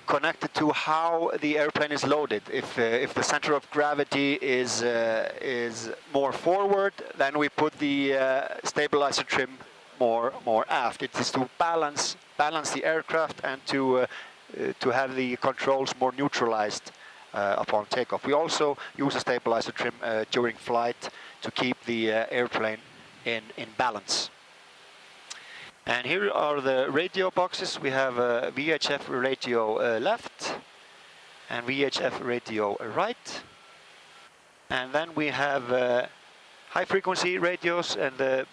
Connected to how the airplane is loaded. If the center of gravity is more forward, then we put the stabilizer trim more aft. It is to balance the aircraft and to have the controls more neutralized upon takeoff. We also use a stabilizer trim during flight to keep the airplane in balance. And here are the radio boxes. We have a VHF radio left and VHF radio right. And then we have high frequency radios, and the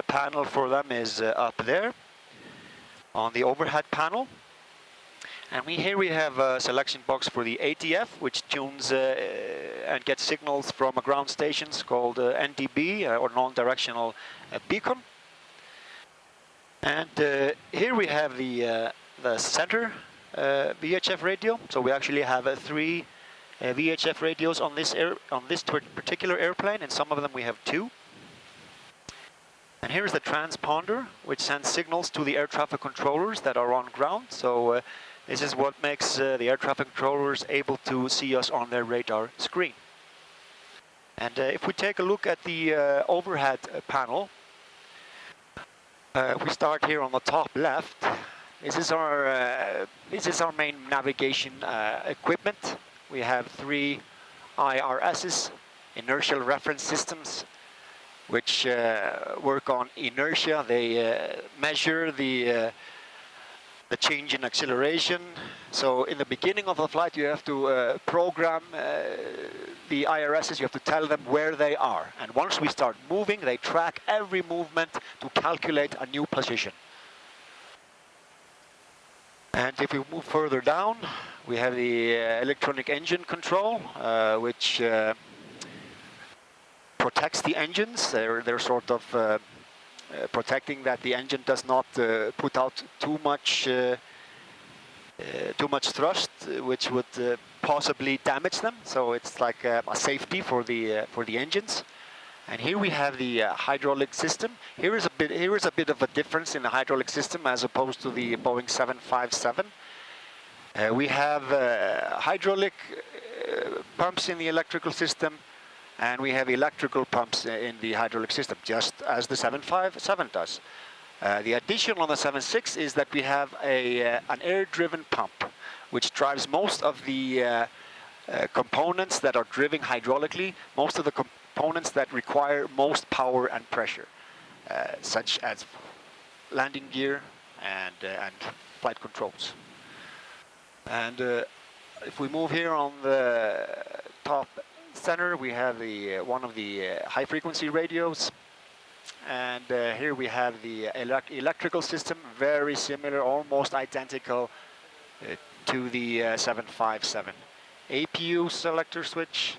panel for them is up there on the overhead panel. And here we have a selection box for the ATF, which tunes and gets signals from a ground stations called NDB, or non-directional beacon. And here we have the center VHF radio. So we actually have 3 VHF radios on this particular airplane, and some of them we have 2. And here's the transponder, which sends signals to the air traffic controllers that are on ground. So this is what makes the air traffic controllers able to see us on their radar screen. And if we take a look at the overhead panel, we start here on the top left. This is our main navigation equipment. We have 3 IRSs, inertial reference systems, which work on inertia. They measure the change in acceleration. So in the beginning of the flight, you have to program the IRSs. You have to tell them where they are. And once we start moving, they track every movement to calculate a new position. And if we move further down, we have the electronic engine control, which protects the engines. They're sort of protecting that the engine does not put out too much thrust, which would possibly damage them. So it's like a safety for the engines. And here we have the hydraulic system. Here is a bit of a difference in the hydraulic system as opposed to the Boeing 757. We have hydraulic pumps in the electrical system, and we have electrical pumps in the hydraulic system, just as the 757 does. The addition on the 76 is that we have an air-driven pump, which drives most of the components that are driven hydraulically, most of the components that require most power and pressure, such as landing gear and flight controls. And if we move here on the top center, we have one of the high-frequency radios. And here we have the electrical system, very similar, almost identical to the 757. APU selector switch,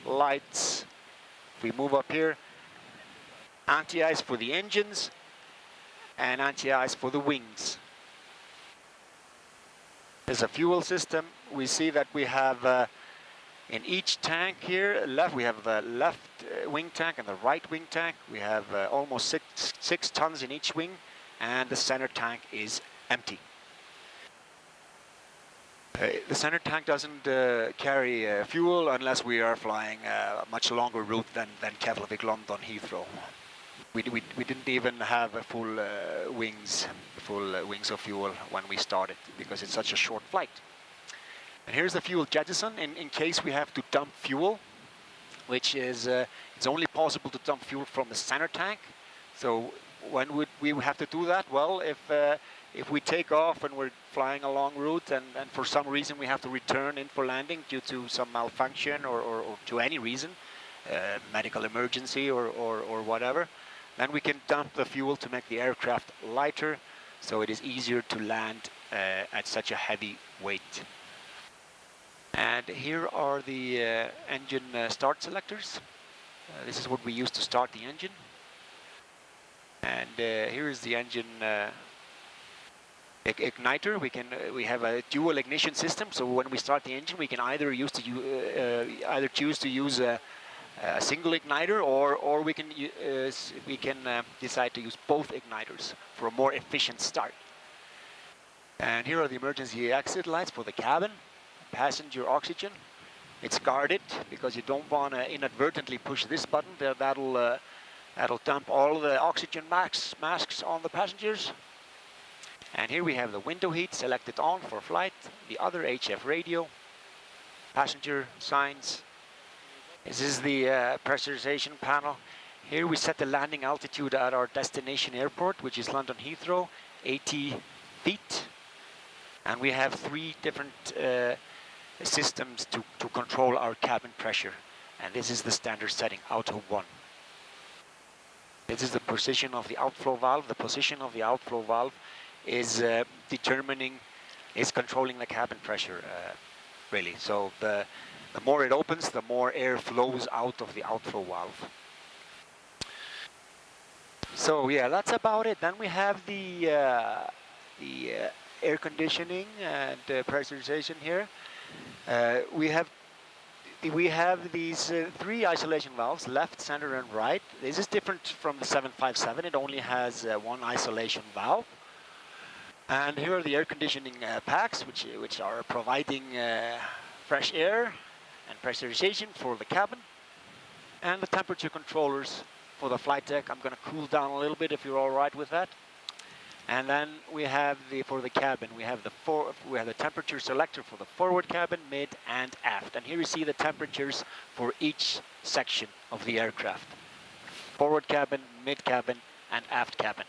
lights. If we move up here, anti-ice for the engines and anti-ice for the wings. There's a fuel system. We see that we have in each tank here, we have the left wing tank and the right wing tank. We have almost six tons in each wing, and the center tank is empty. The center tank doesn't carry fuel unless we are flying a much longer route than Keflavik, London Heathrow. We didn't even have a full wings of fuel when we started because it's such a short flight. And here's the fuel jettison in case we have to dump fuel, which is it's only possible to dump fuel from the center tank. So when would we have to do that? Well, if we take off and we're flying a long route and for some reason we have to return in for landing due to some malfunction or to any reason, medical emergency or whatever, then we can dump the fuel to make the aircraft lighter, so it is easier to land at such a heavy weight. And here are the engine start selectors. This is what we use to start the engine. And here is the engine igniter. We have a dual ignition system, so when we start the engine, we can either choose to use a single igniter, or we can decide to use both igniters for a more efficient start. And here are the emergency exit lights for the cabin. Passenger oxygen. It's guarded because you don't want to inadvertently push this button. That'll dump all the oxygen masks on the passengers. And here we have the window heat selected on for flight, the other HF radio, passenger signs. This is the pressurization panel. Here we set the landing altitude at our destination airport, which is London Heathrow, 80 feet. And we have 3 different systems to control our cabin pressure. And this is the standard setting, auto 1. This is the position of the outflow valve. The position of the outflow valve is controlling the cabin pressure, really. So the more it opens, the more air flows out of the outflow valve. So yeah, that's about it. Then we have the air conditioning and pressurization here. We have these 3 isolation valves, left, center, and right. This is different from the 757. It only has 1 isolation valve. And here are the air conditioning packs, which are providing fresh air and pressurization for the cabin, and the temperature controllers for the flight deck. I'm going to cool down a little bit if you're all right with that. And then we have for the cabin, we have the temperature selector for the forward cabin, mid, and aft. And here you see the temperatures for each section of the aircraft: forward cabin, mid cabin, and aft cabin.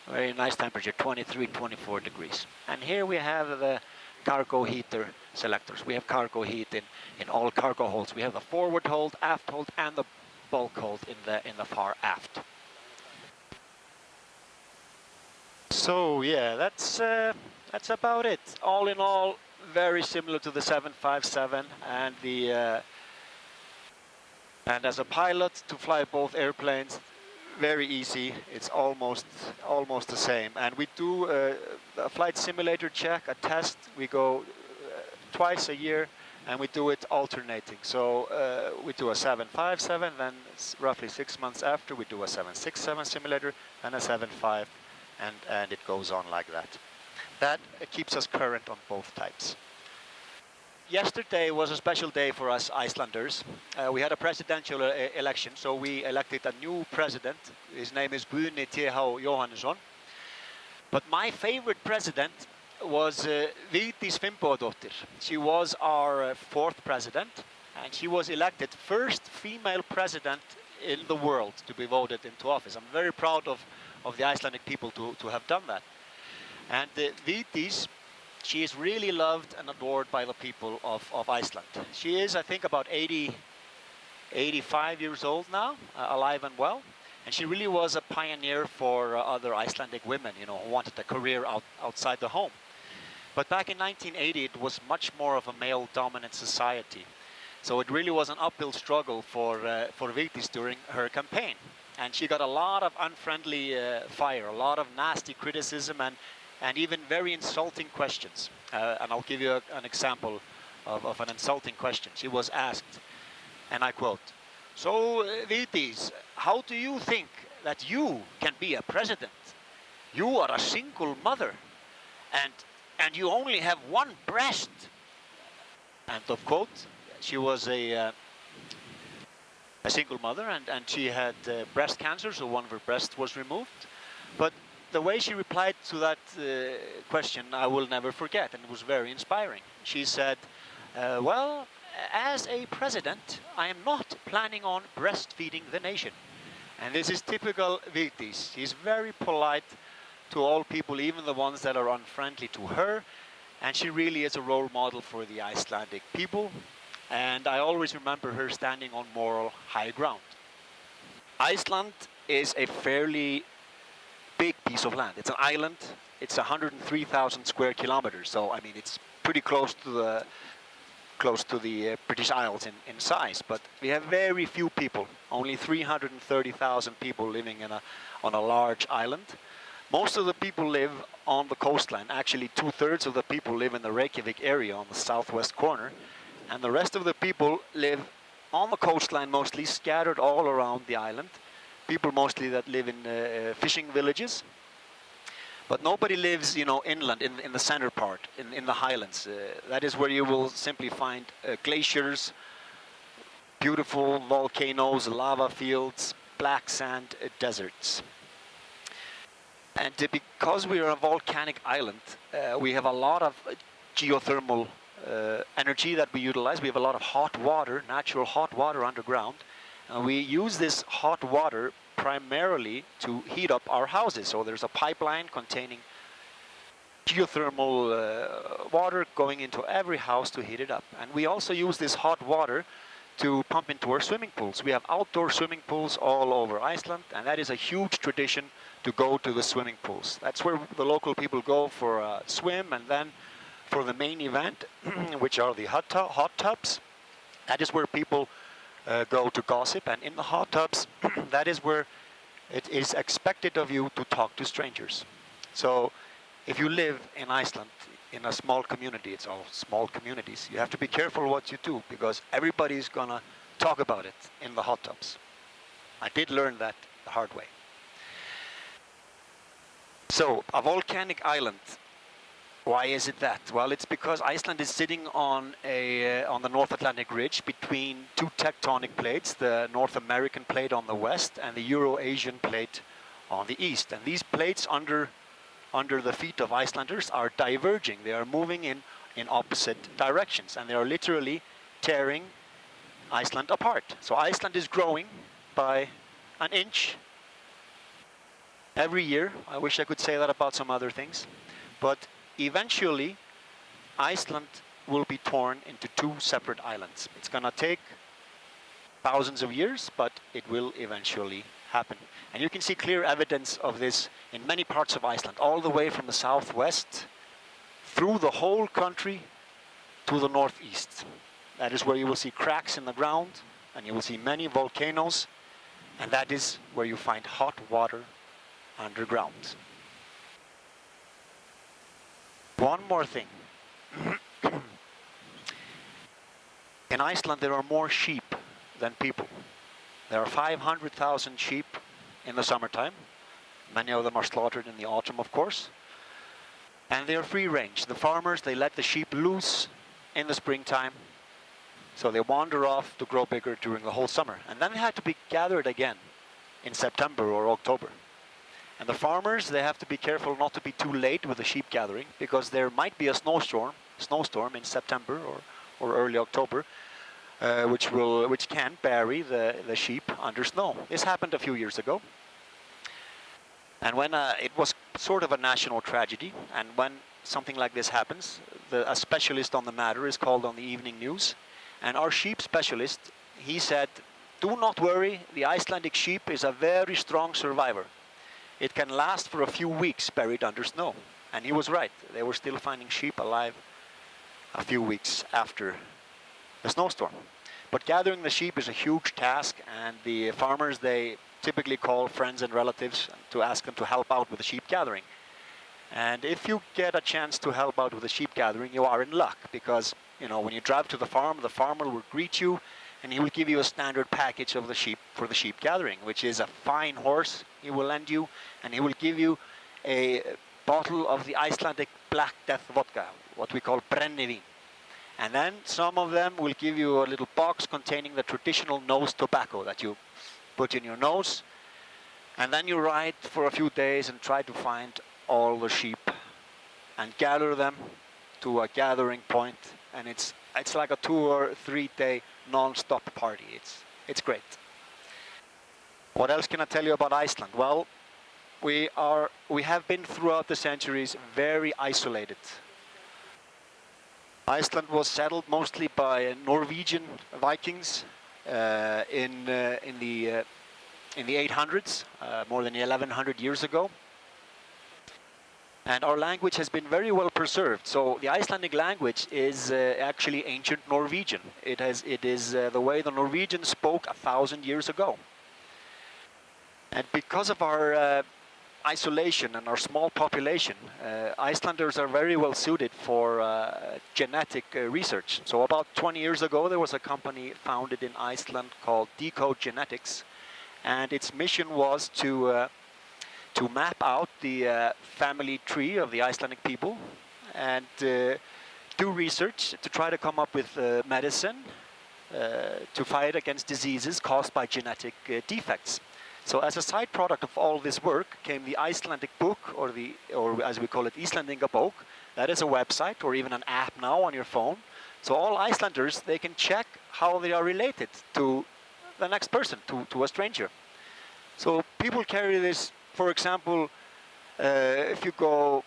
Very nice temperature, 23, 24 degrees. And here we have the cargo heater selectors. We have cargo heat in all cargo holds. We have the forward hold, aft hold, and the bulk hold in the far aft. So yeah, that's about it. All in all, very similar to the 757, and and as a pilot to fly both airplanes, very easy. It's almost the same. And we do a flight simulator check, a test. We go twice a year, and we do it alternating. So we do a 757, then roughly 6 months after we do a 767 simulator, and a 75. And it goes on like that. That keeps us current on both types. Yesterday was a special day for us Icelanders. We had a presidential election, so we elected a new president. His name is Guðni T.H. Jóhannesson. But my favorite president was Vigdís Finnbogadóttir. She was our 4th president, and she was elected first female president in the world to be voted into office. I'm very proud of the Icelandic people to have done that. And Vigdís, she is really loved and adored by the people of Iceland. She is, I think, about 85 years old now, alive and well. And she really was a pioneer for other Icelandic women, you know, who wanted a career outside the home. But back in 1980, it was much more of a male-dominant society. So it really was an uphill struggle for Vigdís during her campaign. And she got a lot of unfriendly fire, a lot of nasty criticism, and even very insulting questions. And I'll give you an example of an insulting question. She was asked, and I quote, "So, Vigdís, how do you think that you can be a president? You are a single mother, and you only have one breast. End of quote. She was a single mother, and she had breast cancer, so one of her breasts was removed. But the way she replied to that question, I will never forget, and it was very inspiring. She said, well, as a president, I am not planning on breastfeeding the nation. And this is typical Vigdís. She's very polite to all people, even the ones that are unfriendly to her. And she really is a role model for the Icelandic people. And I always remember her standing on moral high ground. Iceland is a fairly big piece of land. It's an island. It's 103,000 square kilometers. So I mean, it's pretty close to the British Isles in size. But we have very few people. Only 330,000 people living on a large island. Most of the people live on the coastline. Actually, 2/3 of the people live in the Reykjavik area on the southwest corner. And the rest of the people live on the coastline, mostly scattered all around the island. People mostly that live in fishing villages. But nobody lives, you know, inland, in the center part, in the highlands. That is where you will simply find glaciers, beautiful volcanoes, lava fields, black sand deserts. And because we are a volcanic island, we have a lot of geothermal energy that we utilize. We have a lot of hot water, natural hot water underground. And we use this hot water primarily to heat up our houses. So there's a pipeline containing geothermal water going into every house to heat it up. And we also use this hot water to pump into our swimming pools. We have outdoor swimming pools all over Iceland, and that is a huge tradition to go to the swimming pools. That's where the local people go for a swim, and then for the main event, which are the hot tubs. That is where people go to gossip, and in the hot tubs, that is where it is expected of you to talk to strangers. So if you live in Iceland in a small community, it's all small communities, you have to be careful what you do, because everybody's gonna talk about it in the hot tubs. I did learn that the hard way. So, a volcanic island. Why is it that? Well, it's because Iceland is sitting on the North Atlantic ridge between two tectonic plates, the North American plate on the west and the Euro-Asian plate on the east. And these plates under the feet of Icelanders are diverging. They are moving in opposite directions, and they are literally tearing Iceland apart. So Iceland is growing by an inch every year. I wish I could say that about some other things. But eventually, Iceland will be torn into two separate islands. It's going to take thousands of years, but it will eventually happen. And you can see clear evidence of this in many parts of Iceland, all the way from the southwest through the whole country to the northeast. That is where you will see cracks in the ground, and you will see many volcanoes, and that is where you find hot water underground. One more thing. In Iceland there are more sheep than people. There are 500,000 sheep in the summertime. Many of them are slaughtered in the autumn, of course. And they are free range. The farmers, they let the sheep loose in the springtime. So they wander off to grow bigger during the whole summer. And then they have to be gathered again in September or October. And the farmers, they have to be careful not to be too late with the sheep gathering, because there might be a snowstorm in September or early October, which can bury the sheep under snow. This happened a few years ago. And when it was sort of a national tragedy, and when something like this happens, a specialist on the matter is called on the evening news. And our sheep specialist, he said, "Do not worry, the Icelandic sheep is a very strong survivor. It can last for a few weeks buried under snow." And he was right. They were still finding sheep alive a few weeks after the snowstorm. But gathering the sheep is a huge task, and the farmers, they typically call friends and relatives to ask them to help out with the sheep gathering. And if you get a chance to help out with the sheep gathering, you are in luck, because, you know, when you drive to the farmer will greet you, and he will give you a standard package of the sheep for the sheep gathering, which is a fine horse he will lend you, and he will give you a bottle of the Icelandic Black Death vodka, what we call brennivin. And then some of them will give you a little box containing the traditional nose tobacco that you put in your nose. And then you ride for a few days and try to find all the sheep and gather them to a gathering point. And it's like a 2 or 3 day non-stop party. It's great. What else can I tell you about Iceland? Well, we have been throughout the centuries very isolated. Iceland was settled mostly by Norwegian Vikings in the 800s, more than 1100 years ago. And our language has been very well preserved. So the Icelandic language is actually ancient Norwegian. It is the way the Norwegians spoke 1,000 years ago. And because of our isolation and our small population, Icelanders are very well suited for genetic research. So about 20 years ago, there was a company founded in Iceland called Decode Genetics, and its mission was to map out the family tree of the Icelandic people and do research to try to come up with medicine to fight against diseases caused by genetic defects. So as a side product of all this work came the Icelandic book, or as we call it, Icelandair Boeing. That is a website or even an app now on your phone. So all Icelanders, they can check how they are related to the next person, to a stranger. So people carry this, for example, if you go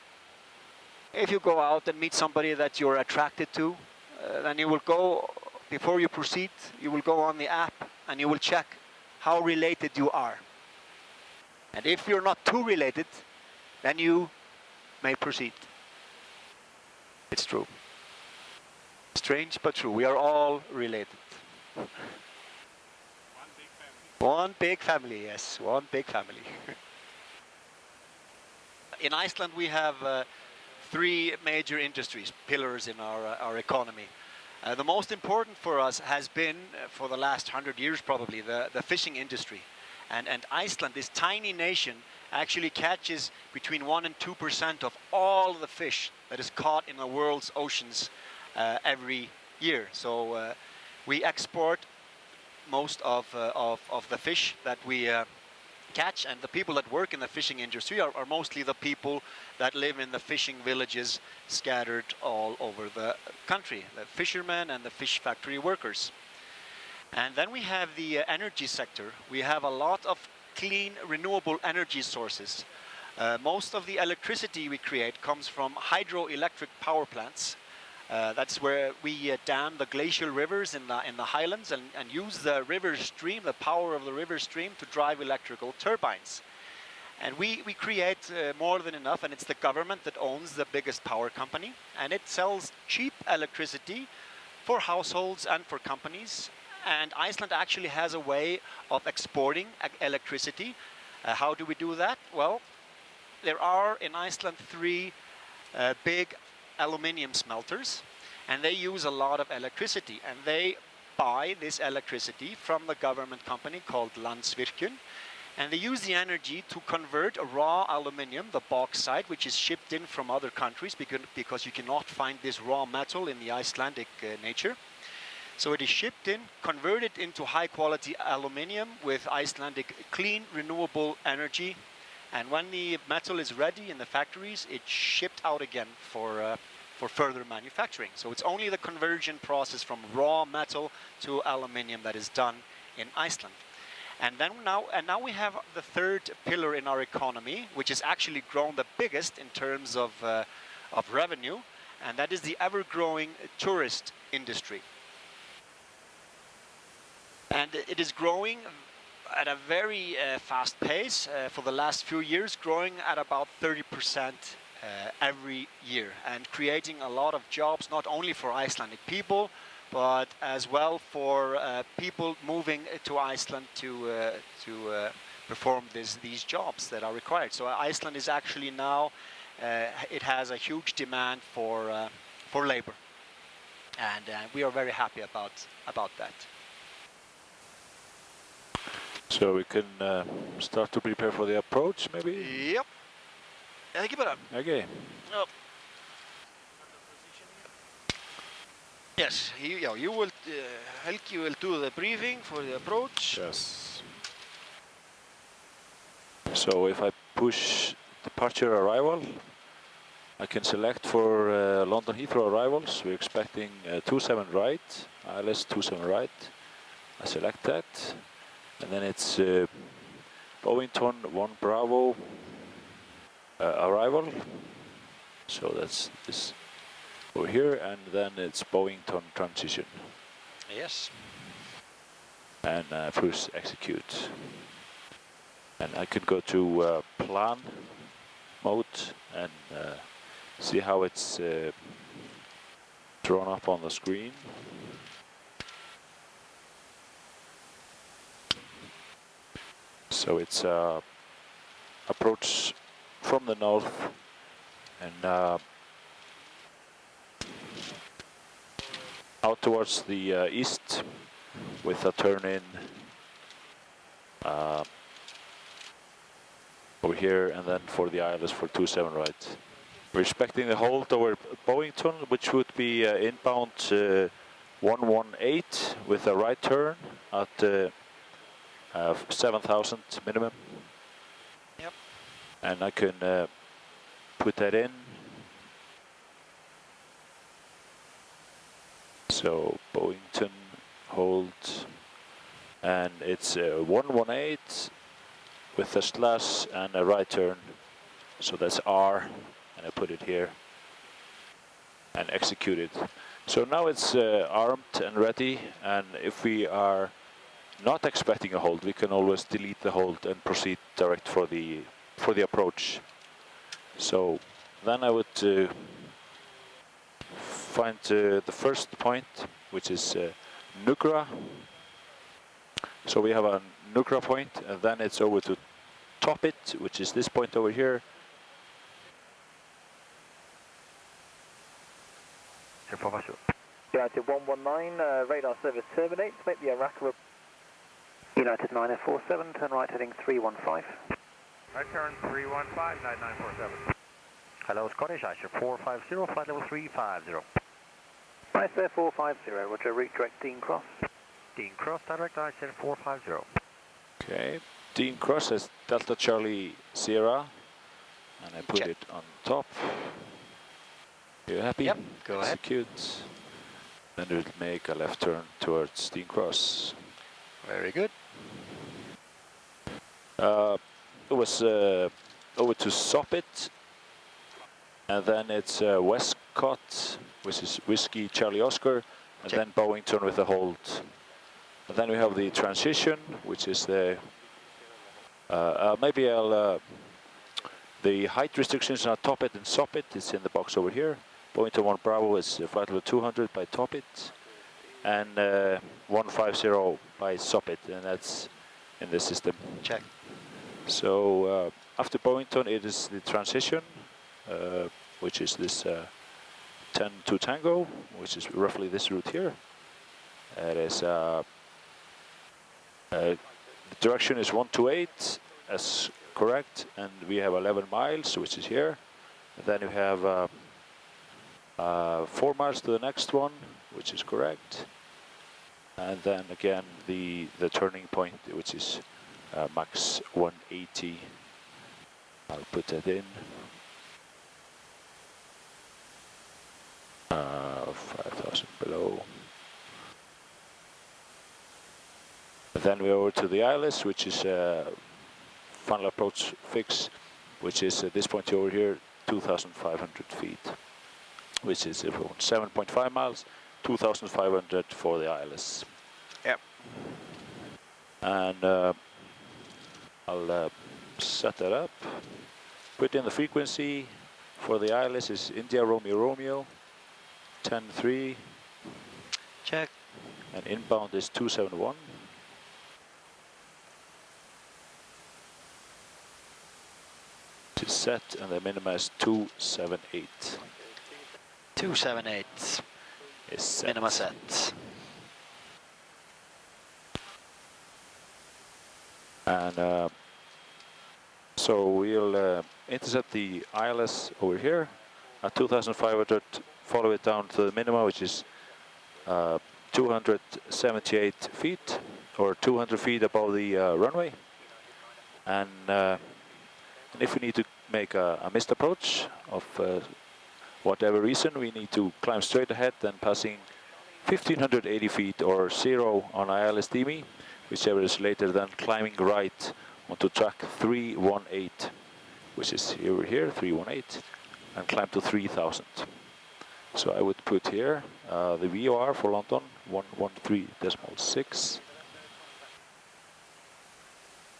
out and meet somebody that you're attracted to, then you will go, before you proceed, you will go on the app and you will check how related you are. And if you're not too related, then you may proceed. It's true. Strange but true. We are all related. One big family, yes. One big family. In Iceland we have 3 major industries, pillars in our economy. The most important for us has been, for the last 100 years probably, the fishing industry. And Iceland, this tiny nation, actually catches between 1% and 2% of all the fish that is caught in the world's oceans every year. So we export most of the fish that we catch, and the people that work in the fishing industry are mostly the people that live in the fishing villages scattered all over the country, the fishermen and the fish factory workers. And then we have the energy sector. We have a lot of clean, renewable energy sources. Most of the electricity we create comes from hydroelectric power plants. That's where we dam the glacial rivers in the highlands and use the river stream, the power of the river stream, to drive electrical turbines. And we create more than enough, and it's the government that owns the biggest power company, and it sells cheap electricity for households and for companies. And Iceland actually has a way of exporting electricity. How do we do that? Well, there are in Iceland 3 big aluminium smelters, and they use a lot of electricity, and they buy this electricity from the government company called Landsvirkjun, and they use the energy to convert a raw aluminium, the bauxite, which is shipped in from other countries because you cannot find this raw metal in the Icelandic nature. So it is shipped in, converted into high quality aluminium with Icelandic clean renewable energy, and when the metal is ready in the factories, it's shipped out again for further manufacturing. So it's only the conversion process from raw metal to aluminium that is done in Iceland. And then now we have the 3rd pillar in our economy, which has actually grown the biggest in terms of revenue, and that is the ever-growing tourist industry. And it is growing at a very fast pace for the last few years, growing at about 30% every year, and creating a lot of jobs, not only for Icelandic people, but as well for people moving to Iceland to perform these jobs that are required. So Iceland is actually now, it has a huge demand for labor, and we are very happy about that. So we can start to prepare for the approach, maybe? Yep. Give it up. Okay. Oh. Yes, you will, Helgi will do the briefing for the approach. Yes. So if I push departure arrival, I can select for London Heathrow arrivals. We're expecting 27 right, ILS 27 right. I select that, and then it's Bowington 1 Bravo arrival. So that's this over here, and then it's Bowington transition. Yes. And push execute. And I could go to plan mode and see how it's drawn up on the screen. So it's approach from the north and out towards the east with a turn in over here, and then for the ILS for 27 right. We're expecting the hold over Bowington, which would be inbound 118 with a right turn at 7,000 minimum. Yep. And I can put that in. So Bowington hold, and it's 118 with a slash and a right turn. So that's R, and I put it here and execute it. So now it's armed and ready, and if we are not expecting a hold, we can always delete the hold and proceed direct for the approach. So then I would find the first point, which is Nugra. So we have a Nugra point, and then it's over to top it, which is this point over here. United 119, radar service terminates, make the Iraq. United 9047, turn right heading 315. Right turn 315, 9947. Hello Scottish, Icelandair 450, flight level 350. Icelandair 450, roger, route direct Dean Cross. Dean Cross, direct Icelandair 450. Okay, Dean Cross as Delta Charlie Sierra, and I put it on top. You happy? Yep, go ahead. Execute. Then we'll make a left turn towards Dean Cross. Very good. It was over to Soppit, and then it's Westcott, which is Whiskey Charlie Oscar, and then Bowington with a hold. And then we have the transition, which is the maybe I'll the height restrictions are Toppit and Soppit. It's in the box over here. Bowington 1 Bravo is flight level 200 by Toppit, and 150 by Soppit, and that's in the system. Check. So after Bowington, it is the transition, which is this 10 to Tango, which is roughly this route here. It is the direction is 128 as correct, and we have 11 miles, which is here. And then you have 4 miles to the next one, which is correct. And then again the turning point, which is max 180. I'll put that in. 5,000 below. And then we're over to the ILS, which is final approach fix, which is at this point over here, 2,500 feet, which is 7.5 miles, 2,500 for the ILS. Yep. And I'll set that up, put in the frequency for the ILS is India Romeo Romeo 10-3. Check. And inbound is 271. Is set, and the minima is 278. 278. Is set. Minima set. And so we'll intercept the ILS over here at 2,500, follow it down to the minima, which is 278 feet or 200 feet above the runway. And if we need to make a missed approach of whatever reason, we need to climb straight ahead and passing 1580 feet or 0 on ILSDME, whichever is later than climbing right onto track 318, which is over here, 318, and climb to 3000. So I would put here the VOR for London, 113.6.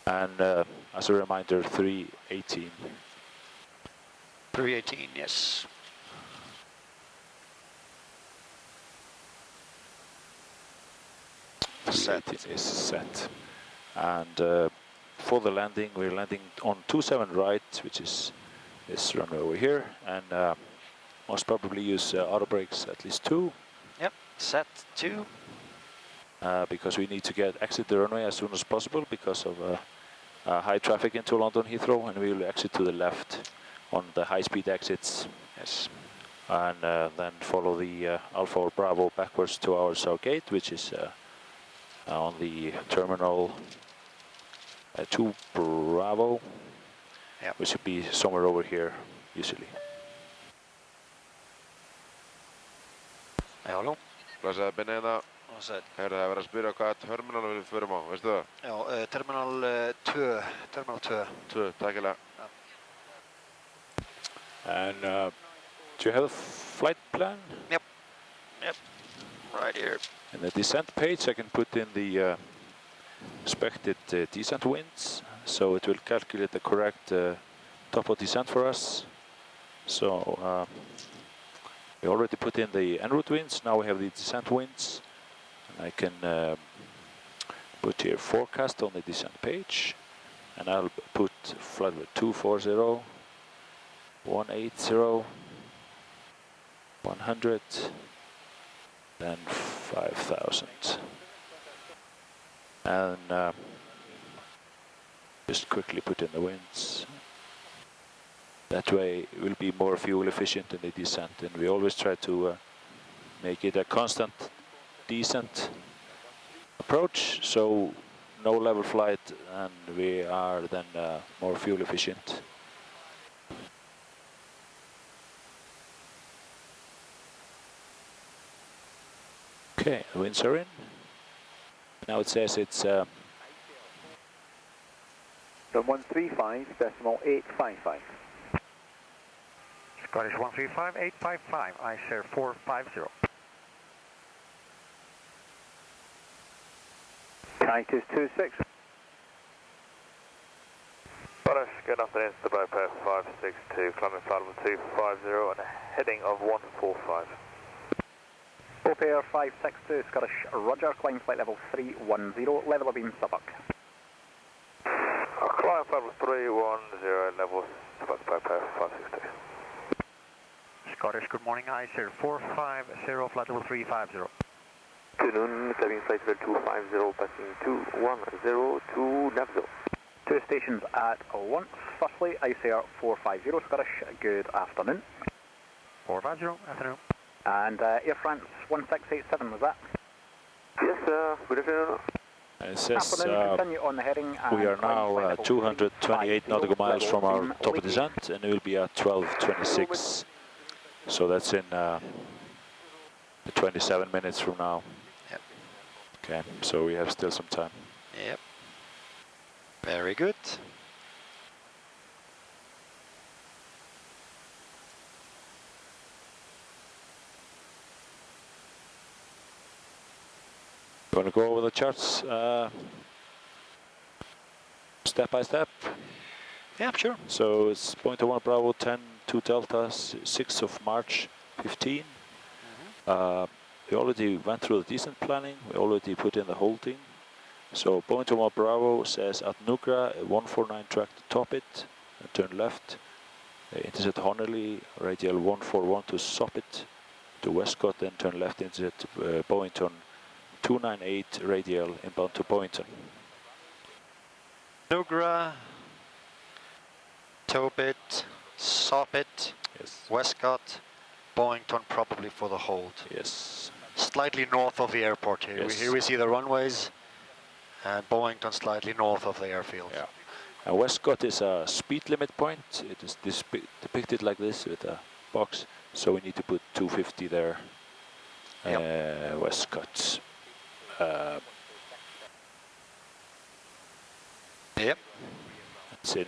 And as a reminder, 318. 318, yes. Set is set. And for the landing, we're landing on 27 right, which is this runway over here, and most probably use auto brakes at least 2. Yep, set 2. Because we need to exit the runway as soon as possible because of high traffic into London Heathrow, and we will exit to the left on the high-speed exits. Yes. And then follow the Alpha or Bravo backwards to our south gate, which is on the terminal 2 Bravo, yep. Which should be somewhere over here, usually. Halló. Blessaði Benni hérna. Herra, það verður að spyrja hvaða terminal við förum á, veistu það? Já, terminal 2. Terminal 2. 2, takk hérlega. And do you have a flight plan? Yep. Yep. Right here. In the descent page, I can put in the expected descent winds, so it will calculate the correct top of descent for us. So we already put in the en route winds. Now we have the descent winds. I can put here forecast on the descent page, and I'll put flight with 240, 180, 100, then 5000. And just quickly put in the winds. That way it will be more fuel efficient in the descent, and we always try to make it a constant descent approach, so no level flight, and we are then more fuel efficient. Okay, the winds are in. Now it says it's 135.855. Scottish 135.855, Icelandair 450. Titus 26. Scottish, good afternoon, Dubai Pair 562, climbing flight level 250 and a heading of 145. Pair 562, Scottish, roger, climb flight level 310, level of beam Suffolk. Climb flight level 310, level Suffolk, Dubai Pair 562. Scottish, good morning, Icelandair 450, flight level 350. Good afternoon, climbing flight level 250, passing 210 to Navzo. 2 stations at once. Firstly, Icelandair 450, Scottish, good afternoon. 450, afternoon. And Air France 1687, was that? Yes, good afternoon. It says continue on the heading. We are now 228 nautical miles from our top of descent, and we will be at 12:26. So that's in 27 minutes from now. Yep. Okay, so we have still some time. Yep. Very good. You want to go over the charts step by step? Yeah, sure. So it's point 1 Bravo 10 2 Delta 6th of March 15. We already went through the descent planning. We already put in the holding. So point 1 Bravo says at Nugra 149 track to top it and turn left. Intercept Honolulu radial 141 to Soppit to Westcott, then turn left intercept Boeington 298 radial inbound to Boeington. Nugra, Tobit, Soppit, yes. Westcott, Boeington probably for the hold. Yes. slightly north of the airport here. Yes. Here we see the runways, and Boeington slightly north of the airfield. Yeah. And Westcott is a speed limit point. It is depicted like this with a box. So we need to put 250 there. Yep. Westcott. Yep. That's in.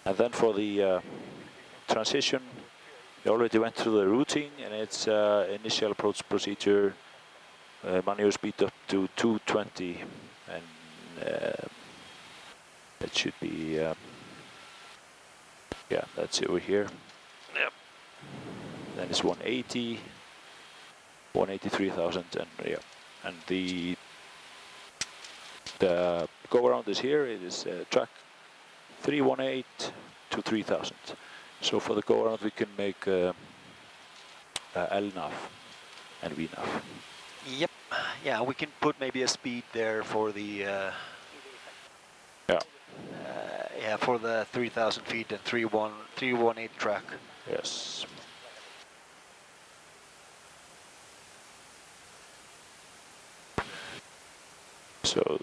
And then for the transition, we already went through the routing, and it's initial approach procedure, manual speed up to 220, and that should be, yeah, that's over here. Yep. Then it's 180, 183,000, and yeah, and the go around is here. It is track 318 to 3000. So for the go around we can make LNAV and VNAV. Yep. Yeah, we can put maybe a speed there for the yeah, for the 3,000 feet and 318 track. Yes. So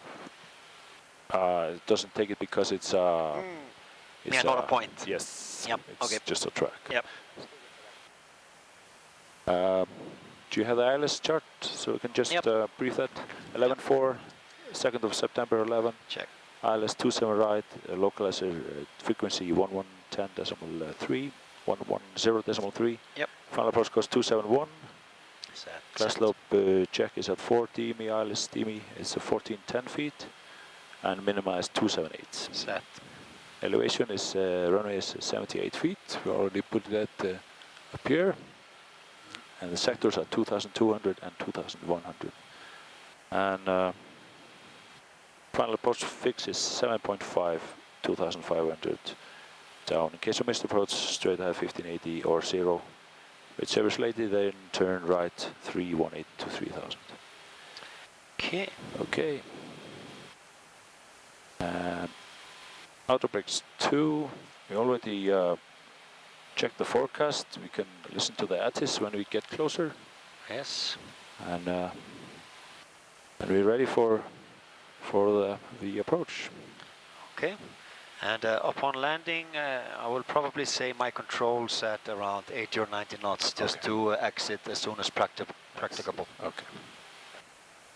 it doesn't take it because it's yeah, not a point. Yes. Yep. It's Okay. just a track. Yep. Do you have the ILS chart so we can just brief that? 11.4, 2nd of September 11. Check. ILS 27 right, localizer frequency 1110.3, 110.3. Yep. Final approach course 271. Set. Glass slope check is at 4 DME, ILS DME is 1410 feet, and minima is 278. Set. Elevation is, runway is 78 feet, we already put that up here. And the sectors are 2,200 and 2,100. And final approach fix is 7.5, 2,500 down. In case of missed approach, straight ahead 1580 or 0. Whichever is later, then turn right 318 to 3,000. Okay. Okay. Outer brakes 2. We already check the forecast. We can listen to the ATIS when we get closer. Yes. And we're ready for the approach. Okay. And upon landing, I will probably say my controls at around 80 or 90 knots, just to exit as soon as practicable. Okay.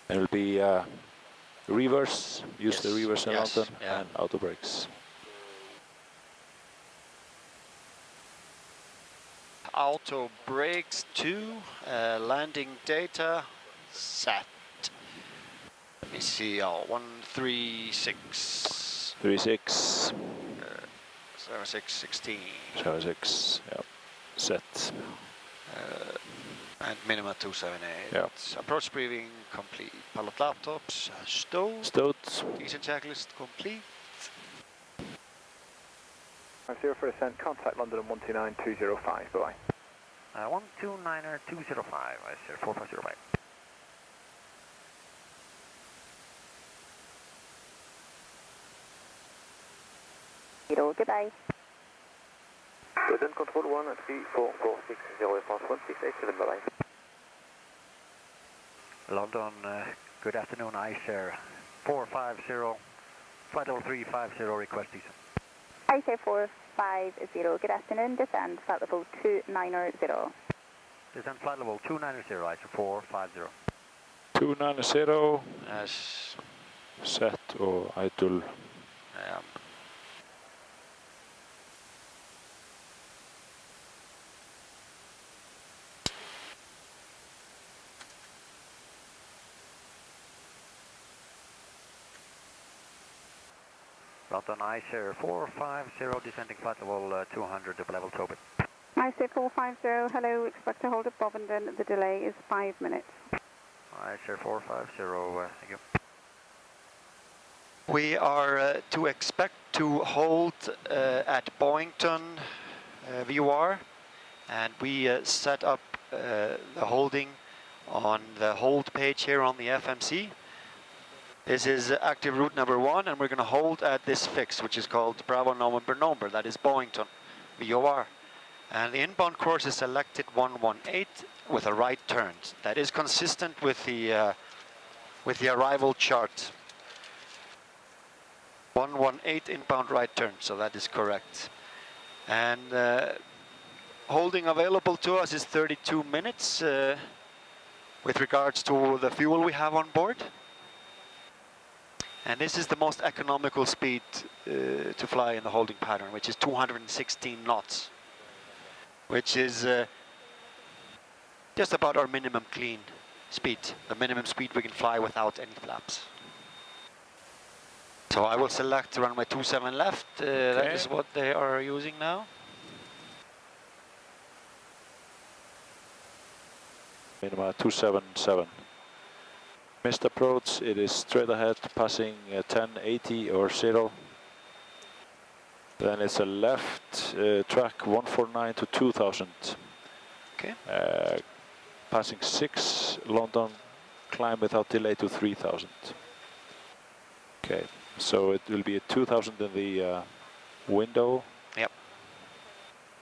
It will be reverse. Use the reverse in London and auto brakes. Auto brakes 2, landing data set. Let me see, 136. 36. 76, 16. 76, yeah. Set. And minima 278. Yeah. Approach briefing complete. Pilot laptops stowed. Stowed. Decent checklist complete. 50 for ascent, contact London on 129205, bye-bye. 129er205, I said 4505. Goodbye. Within control 1 at 3446 0F1 bye-bye. London, good afternoon, Icelandair 450, flight level 350, request descent. Icelandair 450, good afternoon, descend, flight level 290. Descend flight level 290, Icelandair 450. 290. Yes. Set or idle. London Icelandair 450, descending flight level 200, level to open. Icelandair 450, hello, expect to hold at Bovenden, the delay is 5 minutes. Icelandair 450, thank you. We are to expect to hold at Boeington VOR, and we set up the holding on the hold page here on the FMC. This is active route number 1, and we're going to hold at this fix, which is called Bravo November November. That is Boeington VOR. And the inbound course is selected 118 with a right turn. That is consistent with the arrival chart. 118 inbound right turn, so that is correct. And holding available to us is 32 minutes with regards to the fuel we have on board. And this is the most economical speed to fly in the holding pattern, which is 216 knots, which is just about our minimum clean speed, the minimum speed we can fly without any flaps. So I will select runway 27 left, that is what they are using now. Minima 277. Missed approach, it is straight ahead, passing 1080 or 0. Then it's a left track 149 to 2000. Okay. Passing 6 London, climb without delay to 3000. Okay, so it will be a 2000 in the window. Yep.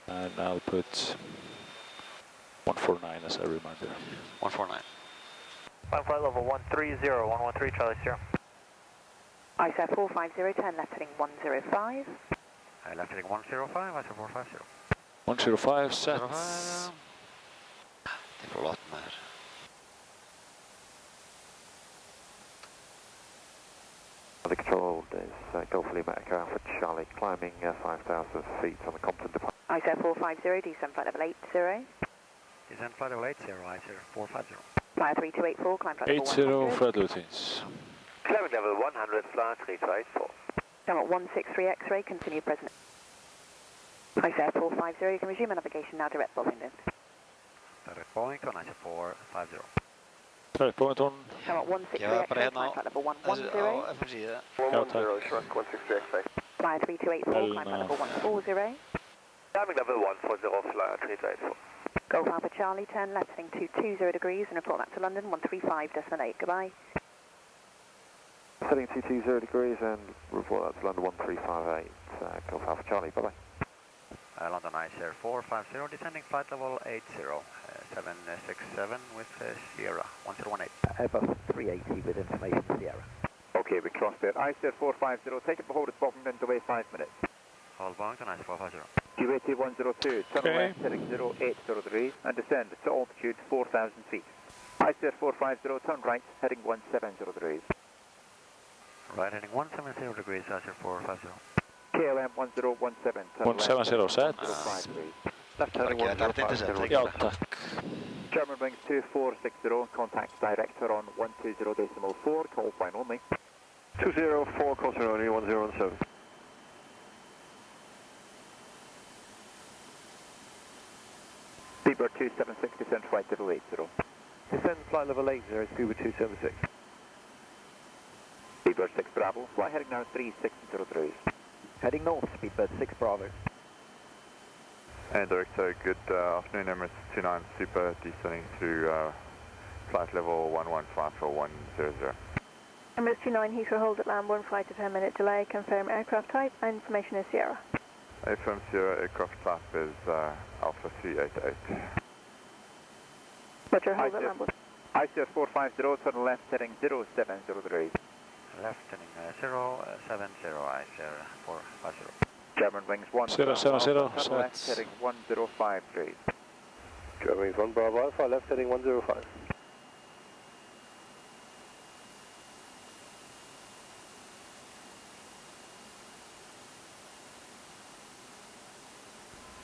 And I'll put 149 as a reminder. 149. Flight level 130, 113 Charlie Sierra. Icelandair 450, turn left heading 105. Left heading 105, Icelandair 450. 105, set. Det får låta med. The control is Golf Lima Echo Alpha Charlie, climbing 5,000 feet on the Compton departure. Icelandair 450, descend flight level 80. Descend flight level 80, Icelandair 450. Flyer 3284, climb flight level 80 100. flight routines. Climbing level 100, flight 3284. Down at 163 X-ray, continue present. Icelandair 450, you can resume navigation now direct Boeing. Direct Boeing to Icelandair 450. Direct point on. Down at 163 X-ray, climb flight level 110. 110, shrunk 160 X-ray. Flyer 3284, climb flight level 140. Climbing level 140, flight 3284. Golf Alpha Charlie, turn left heading 220 degrees and report back to London 135.8. Goodbye. Heading 220 degrees and report that to London 1358. Golf Alpha Charlie, bye bye. London Icelandair 450, descending flight level 80, 767 with Sierra 1018. Airbus 380 with information Sierra. Okay, we crossed there. Icelandair 450, take it behold its bottom and away 5 minutes. Hold Boeing to Icelandair 450. QAT 102, turn left heading 080 degrees and descend to altitude 4,000 feet. Icelandair 450, turn right heading 170 degrees. Right heading 170 degrees, Icelandair 450. KLM 1017, turn 170 set. 5 degrees. Left heading 105. Ja, tack. German wings 2460, contact director on 120.4, call fine only. 204, call sign only, 1017. Speedbird 276, descend flight level 80. Descend flight level 80, Speedbird 276. Speedbird 6 Bravo, fly heading now 360 degrees. Heading north, Speedbird 6 Bravo. And director, good afternoon, Emirates 29 Super, descending to flight level 115 for 100. Emirates 29 Heathrow, hold at land 1 flight to 10 minute delay, confirm aircraft type and information is Sierra. AFM Sierra aircraft type is Alpha 388. Roger, hold at land 1. Icelandair 450, turn left heading 070 degrees. Left heading 070, Icelandair 450. German wings 1 070, turn left heading 105 degrees. German wings 1 Bravo Alpha, left heading 105.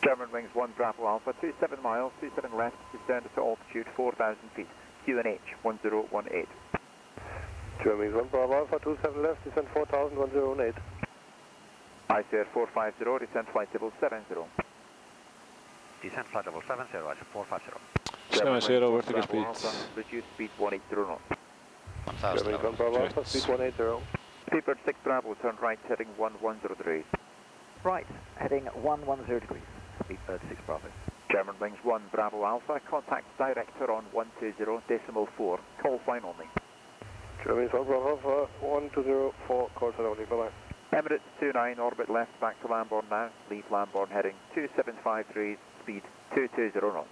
German wings 1 Bravo Alpha, 27 miles, 27 left, descend to altitude 4,000 feet. QNH 1018. German wings 1 Bravo Alpha, 27 left, descend 4,000, 1018. Icelandair 450, descend flight level 70. Descend flight level 70, Icelandair 450. 70 vertical speed. Reduce speed 180 knots. 1000. German wings 1 Bravo Alpha, speed 180. Speedbird 6 Bravo, turn right heading 110 degrees. Right, heading 110 degrees. Speedbird 6 Bravo. German wings 1 Bravo Alpha, contact director on 120.4, call fine only. German wings 1 Bravo Alpha, 1204, call sign only, bye bye. Emirates 29, orbit left back to Lambourne now. Leave Lambourne heading 2753, speed 220 knots.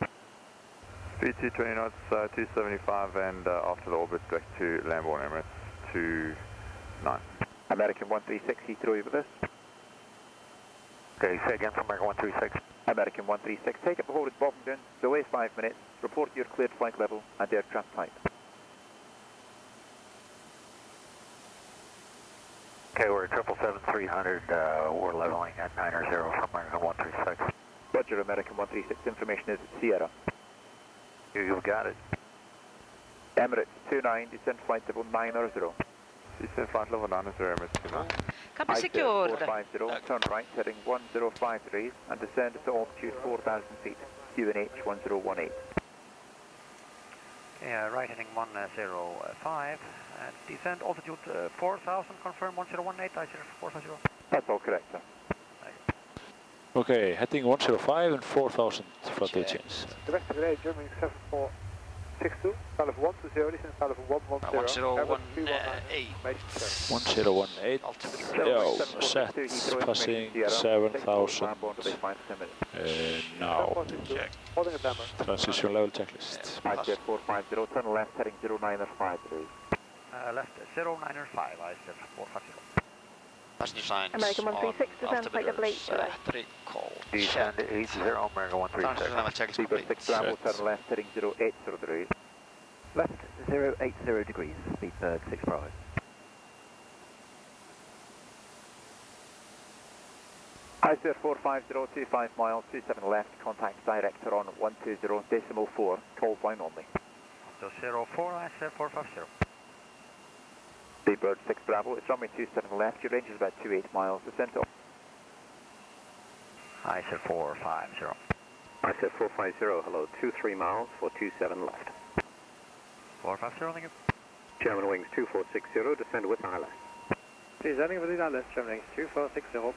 Speed 220 knots, 275, and after the orbit back to Lambourne, Emirates 29. American 136, Heathrow, you with us? Okay, say again from American 136. American 136, take up the hold at Bovingdon, delay 5 minutes, report your cleared flight level and aircraft type. Okay, we're at 777-300, we're leveling at 90 from American 136. Roger, American 136, information is Sierra. You've got it. Emirates 29, descent flight level 900. Descent flight level 900, Emirates 29. Copy secured. 450, turn right, heading 1053, and descend to altitude 4,000 feet, QNH 1018. Yeah, right heading 105, and descend altitude 4,000, confirm 1018, I 450. That's all correct, sir. Okay, heading 105 and 4,000 for the change. Direct today, Germany 7462, Palace 120, descent Palace 110. 1018. 1018. Yo, set, passing 7,000. Now, transition level checklist. ICF 450, turn left, heading 0953. Left 095, ICF 450. Passenger signs American 136, descend flight level 80. Call. Descend 80, American 136. Level checklist complete. 6 Bravo, turn left, heading 0803. Left 080 degrees, speed 6 Bravo. ICF 450, 25 miles, 27 left, contact director on 120.4, call flying only. 04, ICF 450. Seabird 6 Bravo, it's runway 27 left, your range is about 28 miles, descent off. ICF 450. ICF 450, hello, 23 miles for 27 left. 450, thank you. German wings 2460, descend with ILS. Descending with ILS, German wings 2460.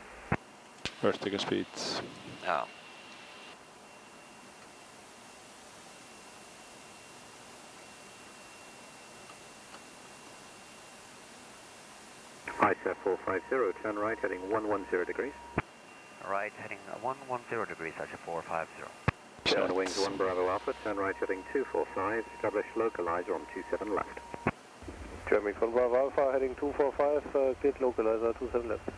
Vertical speeds. Yeah. ICF 450, turn right heading 110 degrees. Right heading 110 degrees, ICF 450. German wings 1 Bravo Alpha, turn right heading 245, establish localizer on 27 left. German wings 1 Bravo Alpha, heading 245, cleared localizer 27 left.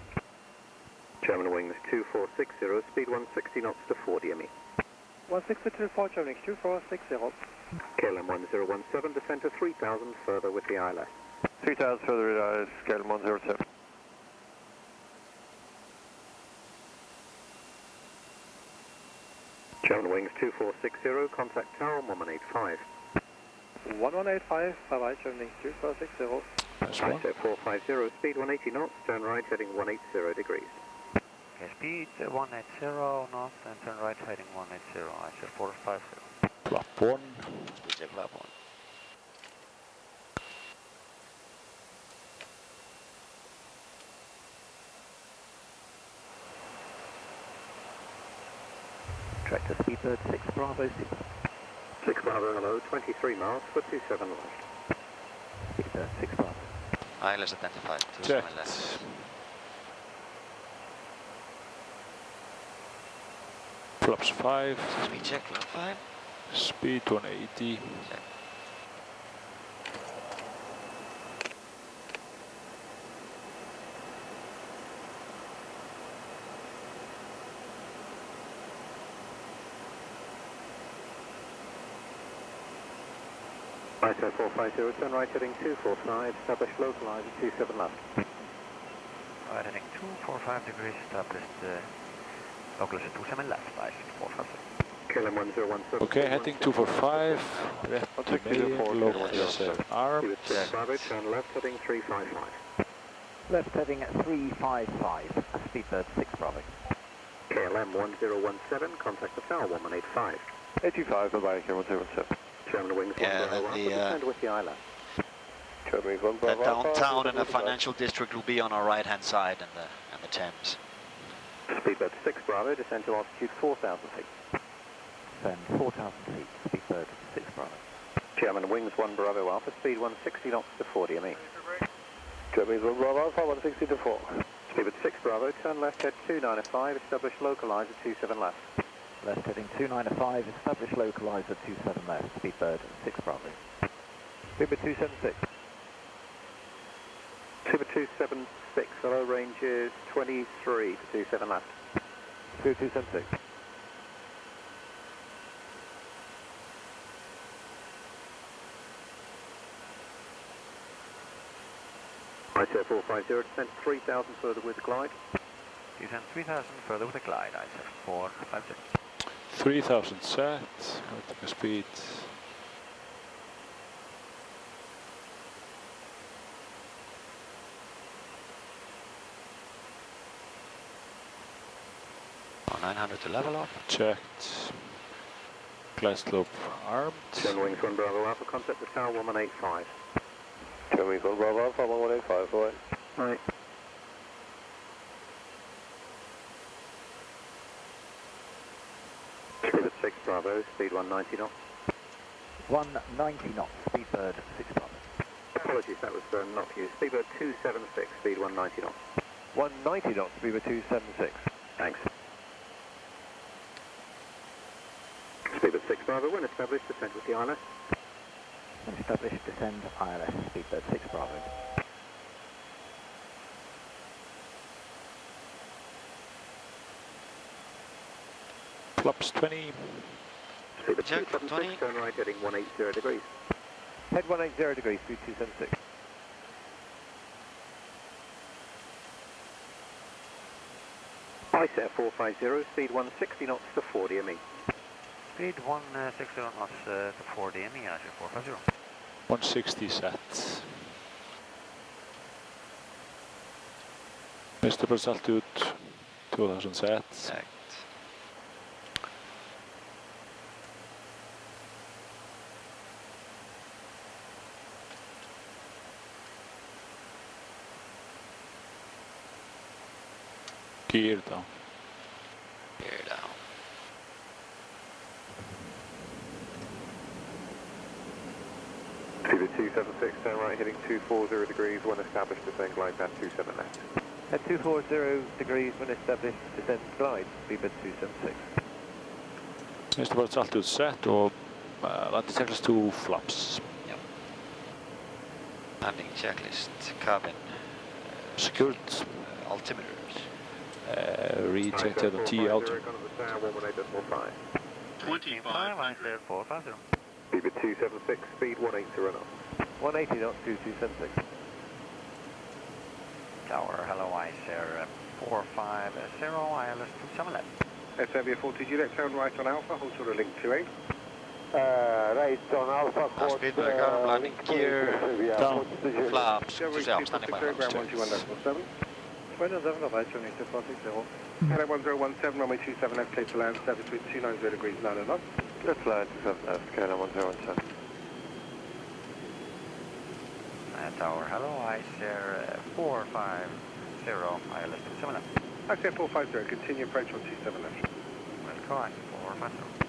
German wings 2460, speed 160 knots to 40 ME. 1624, German wings 2460. KLM 1017, descend to 3000 further with the ILS. 3000 further, ILS, KLM 107. German wings 2460, contact tower 1185. 1185, bye-bye, German wings 2460. ICF 450, speed 180 knots, turn right heading 180 degrees. Okay, speed 180 knots and turn right heading 180, ICF 450. Flap 1. Speed flap 1. Tractor Speedbird 6 Bravo, 6 Bravo, hello, 23 miles for 27 left. Speedbird 6 Bravo. ILS identified, 27 left. Flaps 5. Speed check, flap 5. Speed 180. Check. ICF 450, turn right heading 245, establish localizer 27 left. Right heading 245 degrees, established localizer 27 left, ICF 450. KLM 1017. Okay, heading 245. Left to main, localizer armed. Bravo, turn left heading 355. Left heading at 355, Speedbird 6 Bravo. KLM 1017, contact the tower 1185. 85, bye-bye, KLM 1017. German wings 1 Bravo Alpha, descend with the ILS. German wings 1 The Bravo Alpha. downtown and the financial district will be on our right hand side and the Thames. Speedbird 6 Bravo, descend to altitude 4,000 feet. Descend 4,000 feet, Speedbird 6 Bravo. German wings 1 Bravo Alpha, speed 160 knots to 40 ME. German wings 1 Bravo Alpha, 160 to 4. Speedbird 6 Bravo, turn left, head 295, establish localizer 27 left. Left heading 295, establish localizer 27 left, Speedbird 6 Bravo. Speedbird 276. Speedbird 276, hello, range is 23 to 27 left. Speedbird 276. Icelandair 450, descend 3,000 further with the glide. Descend 3,000 further with a glide, Icelandair 450. 3000 set, vertical speed. Oh, 900 to level off. Checked. Glide slope armed. Turn wings 1 Bravo Alpha, contact the tower 1185. Turn wings 1 Bravo Alpha, 1185, away. Right. Speedbird 6 Bravo, speed 190 knots. 190 knots, Speedbird 6 Bravo. Apologies, that was not you. Speedbird 276, speed 190 knots. 190 knots, Speedbird 276. Thanks. Speedbird 6 Bravo, when established, descend with the ILS. When established, descend ILS, Speedbird 6 Bravo. Flaps 20. Speedbird Check, 276, 20. turn right, heading 180 degrees. Head 180 degrees, speed 276. Icelandair 450, speed 160 knots to 4 DME. Speed 160 knots to 4 DME, Icelandair 450. 160 set. Vestibular altitude 2000 set. Checked. Gear down. Gear down. Speedbird 276, turn right, heading 240 degrees, when established, descend glide path 27 left. Head 240 degrees, when established, descend glide, Speedbird 276. Vestibular altitude set og landing checklist 2 flaps. Yep. Landing checklist, cabin. Secured. Altimeters. Rejected on T out. 25, Icelandair 450. Speedbird 276, speed 180 knots. 180 knots, 276. Tower, hello, Icelandair 450, ILS 27 left. Icelandair 40 Juliet, turn right on Alpha, hold short of link 28. Right on Alpha, Last Speedbird, current landing gear. Down. Flaps, to south, standing by flaps. Ground 121.7. Hello 1017, runway 27 left, clear to land, service with 290 degrees, 9 knots. Let's land 27 left, KLM 1017. Tower, hello, Icelandair 450, ILS 27 left. Icelandair 450, continue approach on 27 left. Welcome, Icelandair 450.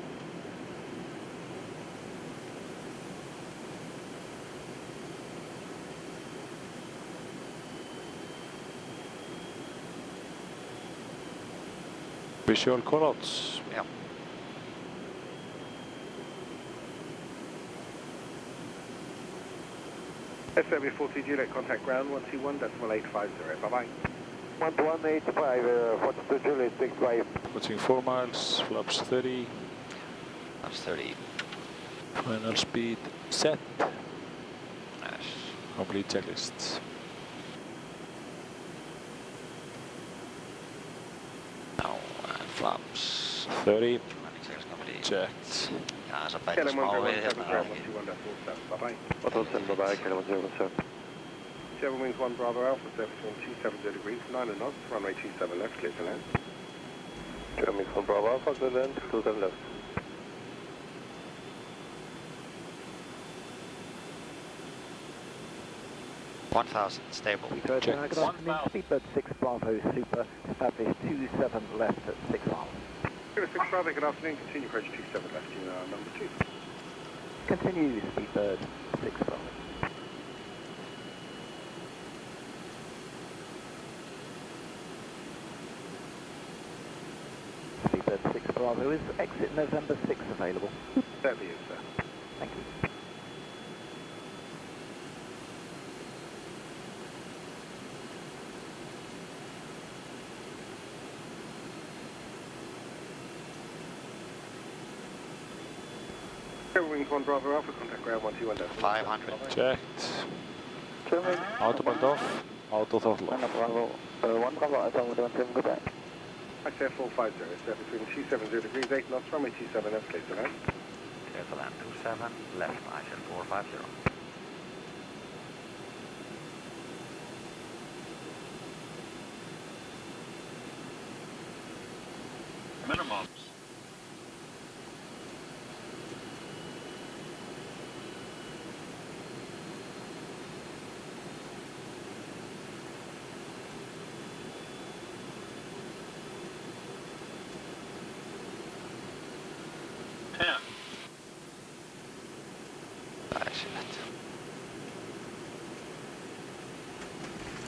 Visual callouts. Yeah. Icelandair 40 Juliet, contact ground 121.850. Bye-bye. 12185, 42 Juliet, 65. Watching 4 miles, flaps 30. Flaps 30. Final speed set. Nice. Complete checklist. Now, flaps. 30. Checked. Ja, se päin KLM tässä mä oon 117, vielä ground ainakin. 121.47. Bye-bye. 117, bye-bye, KLM 117. 7 wings 1 Bravo Alpha, surface wind 270 degrees, 9 knots, runway 27 left, clear to land. Turn wings 1 Bravo Alpha, clear land, 27 left. $1,000 stable. Good afternoon, Speedbird 6 Bravo Super, established 27 left at 6 miles. Speedbird 6 Bravo, good afternoon, continue approach 27 left, you are number 2. Continue, Speedbird 6 Bravo. is exit November 6 available? Certainly is, sir. Thank you. Wings 1 Bravo Alpha, contact ground 121. 500. Checked. German. Autopilot off. Auto throttle off. Bravo, 1 Bravo Alpha, 117, goodbye. Icelandair 450, set between 270 degrees, 8 knots, runway 27, left, clear to land. Clear to land 27, left, Iceland 450. Minimums.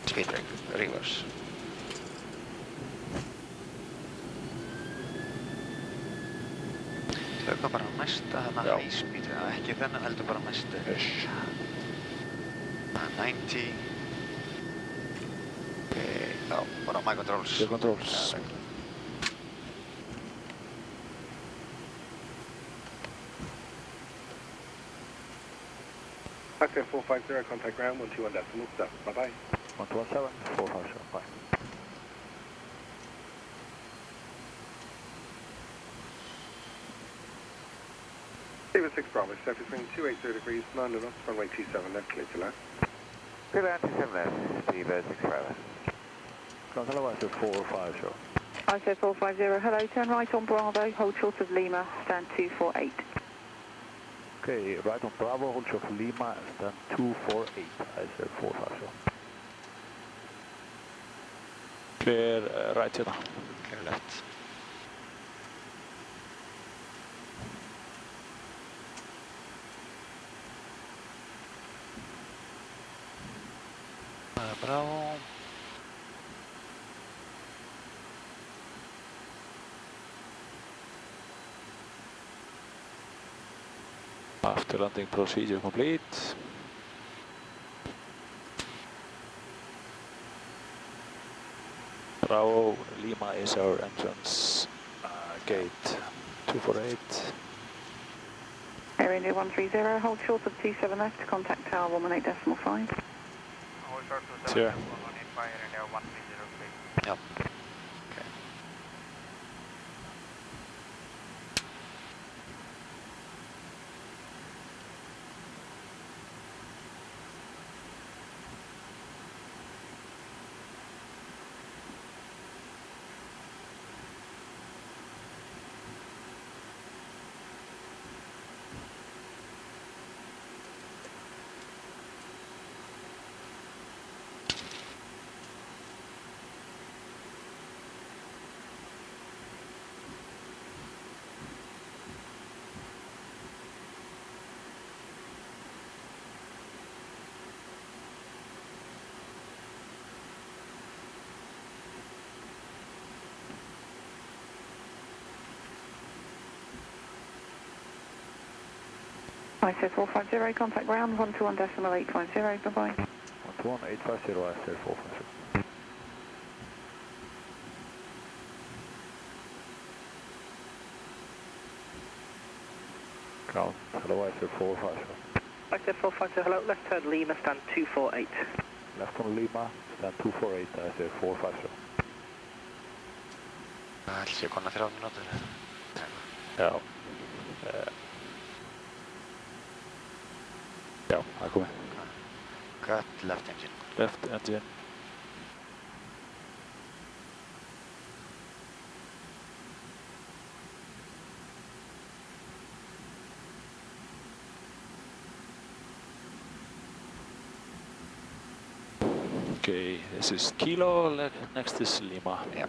Speed brake, reverse. Tökum bara næsta þarna high speed, ekki þennan heldur bara næsta. 90. Okay, já, bara my controls. Your controls. Icelandair 450, contact ground 121.7, bye-bye. 117, 450, bye. David 6 Bravo, set between 280 degrees, 9 knots, runway 27, left, clear to land. Clear land 27 left, Steve 6 Bravo. Hello, Iceland 450. Icelandair 450, hello, turn right on Bravo, hold short of Lima, stand 248. Okay, right on Bravo, hold short of Lima, stand 248, Icelandair 450. Clear right here now. Clear left. Bravo. After landing procedure complete. Bravo, Lima is our entrance gate 248. Air India 130, hold short of 27 left, contact tower 118.5. Hold short to 7, Sure. 185, Air India 130, please. Yep. Icelandair 450, contact ground 121.850, bye-bye. 11850, Icelandair 450. Ground, hello, Icelandair 450. Icelandair 450, hello, left turn Lima, stand 248. Left on Lima, stand 248, Icelandair 450. Það sé konar 3 mínútur. Já. Já, það er komið. Cut left engine. Left engine. Okay, this is Kilo, next is Lima. Yeah.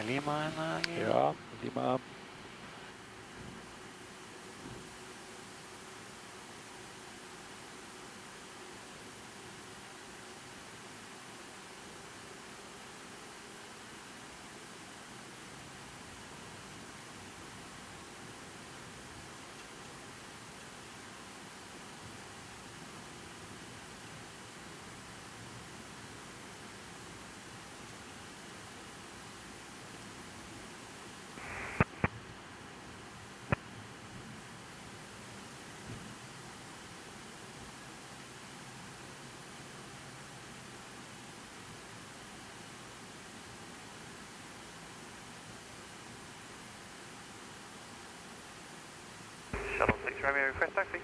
Lima. Ja, Lima. Shuttle 6 Romeo, request taxi.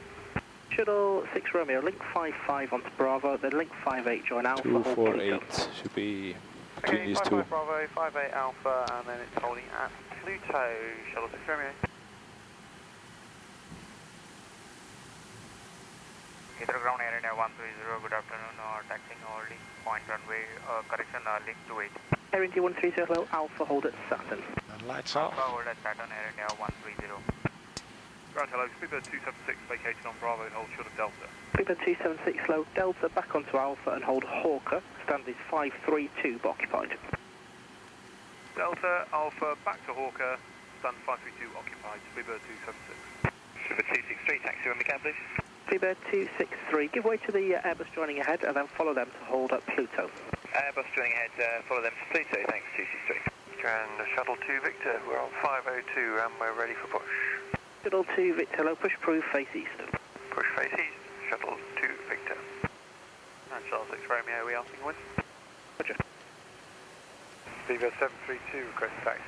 Shuttle 6 Romeo, link 55 onto Bravo, then link 58 join Alpha. 248 should be between these two. 55 Bravo, 58 Alpha, and then it's holding at Pluto. Shuttle 6 Romeo. Heathrow ground air India 130, good afternoon, taxiing early, point runway, correction, link 28. Air India 130, hello, Alpha, hold at Saturn. And lights off. Alpha, hold at Saturn, Air India 130. Ground hello, Speedbird 276 vacated on Bravo and hold short of Delta. Speedbird 276, hello, Delta, back onto Alpha and hold Hawker, stand is 532, occupied. Delta, Alpha, back to Hawker, stand 532 occupied, Speedbird 276. Speedbird 263, taxi when we can please. Speedbird 263, give way to the Airbus joining ahead and then follow them to hold at Pluto. Airbus joining ahead, follow them to Pluto, thanks, 263. And Shuttle 2 Victor, we're on 502 and we're ready for push. Shuttle 2 Victor, hello, push proof, face east. Push face east, Shuttle 2 Victor. And Shuttle 6 Romeo, we are wind. Roger. Speedbird 732, request taxi.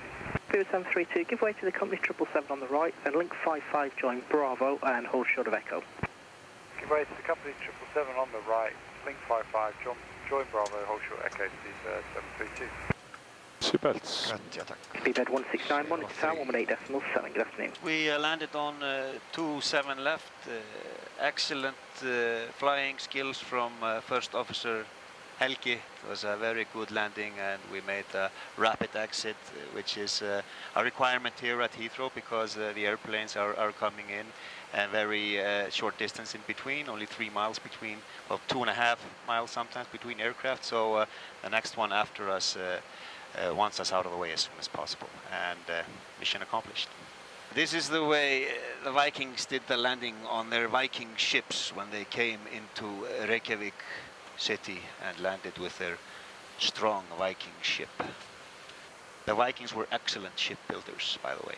Speedbird 732, give way to the company 777 on the right, then link 55 join Bravo and hold short of Echo. Give way to the company 777 on the right, link 55, join Bravo, hold short Echo, Speedbird 732. Seatbelts. Speedbird 169, monitor tower 118.7, good afternoon. We landed on 27 left. Excellent flying skills from First Officer Helgi. It was a very good landing and we made a rapid exit, which is a requirement here at Heathrow because the airplanes are coming in and very short distance in between, only 3 miles between, well 2.5 miles sometimes between aircraft. So the next one after us wants us out of the way as soon as possible, and mission accomplished. This is the way the Vikings did the landing on their Viking ships when they came into Reykjavik city and landed with their strong Viking ship. The Vikings were excellent shipbuilders, by the way.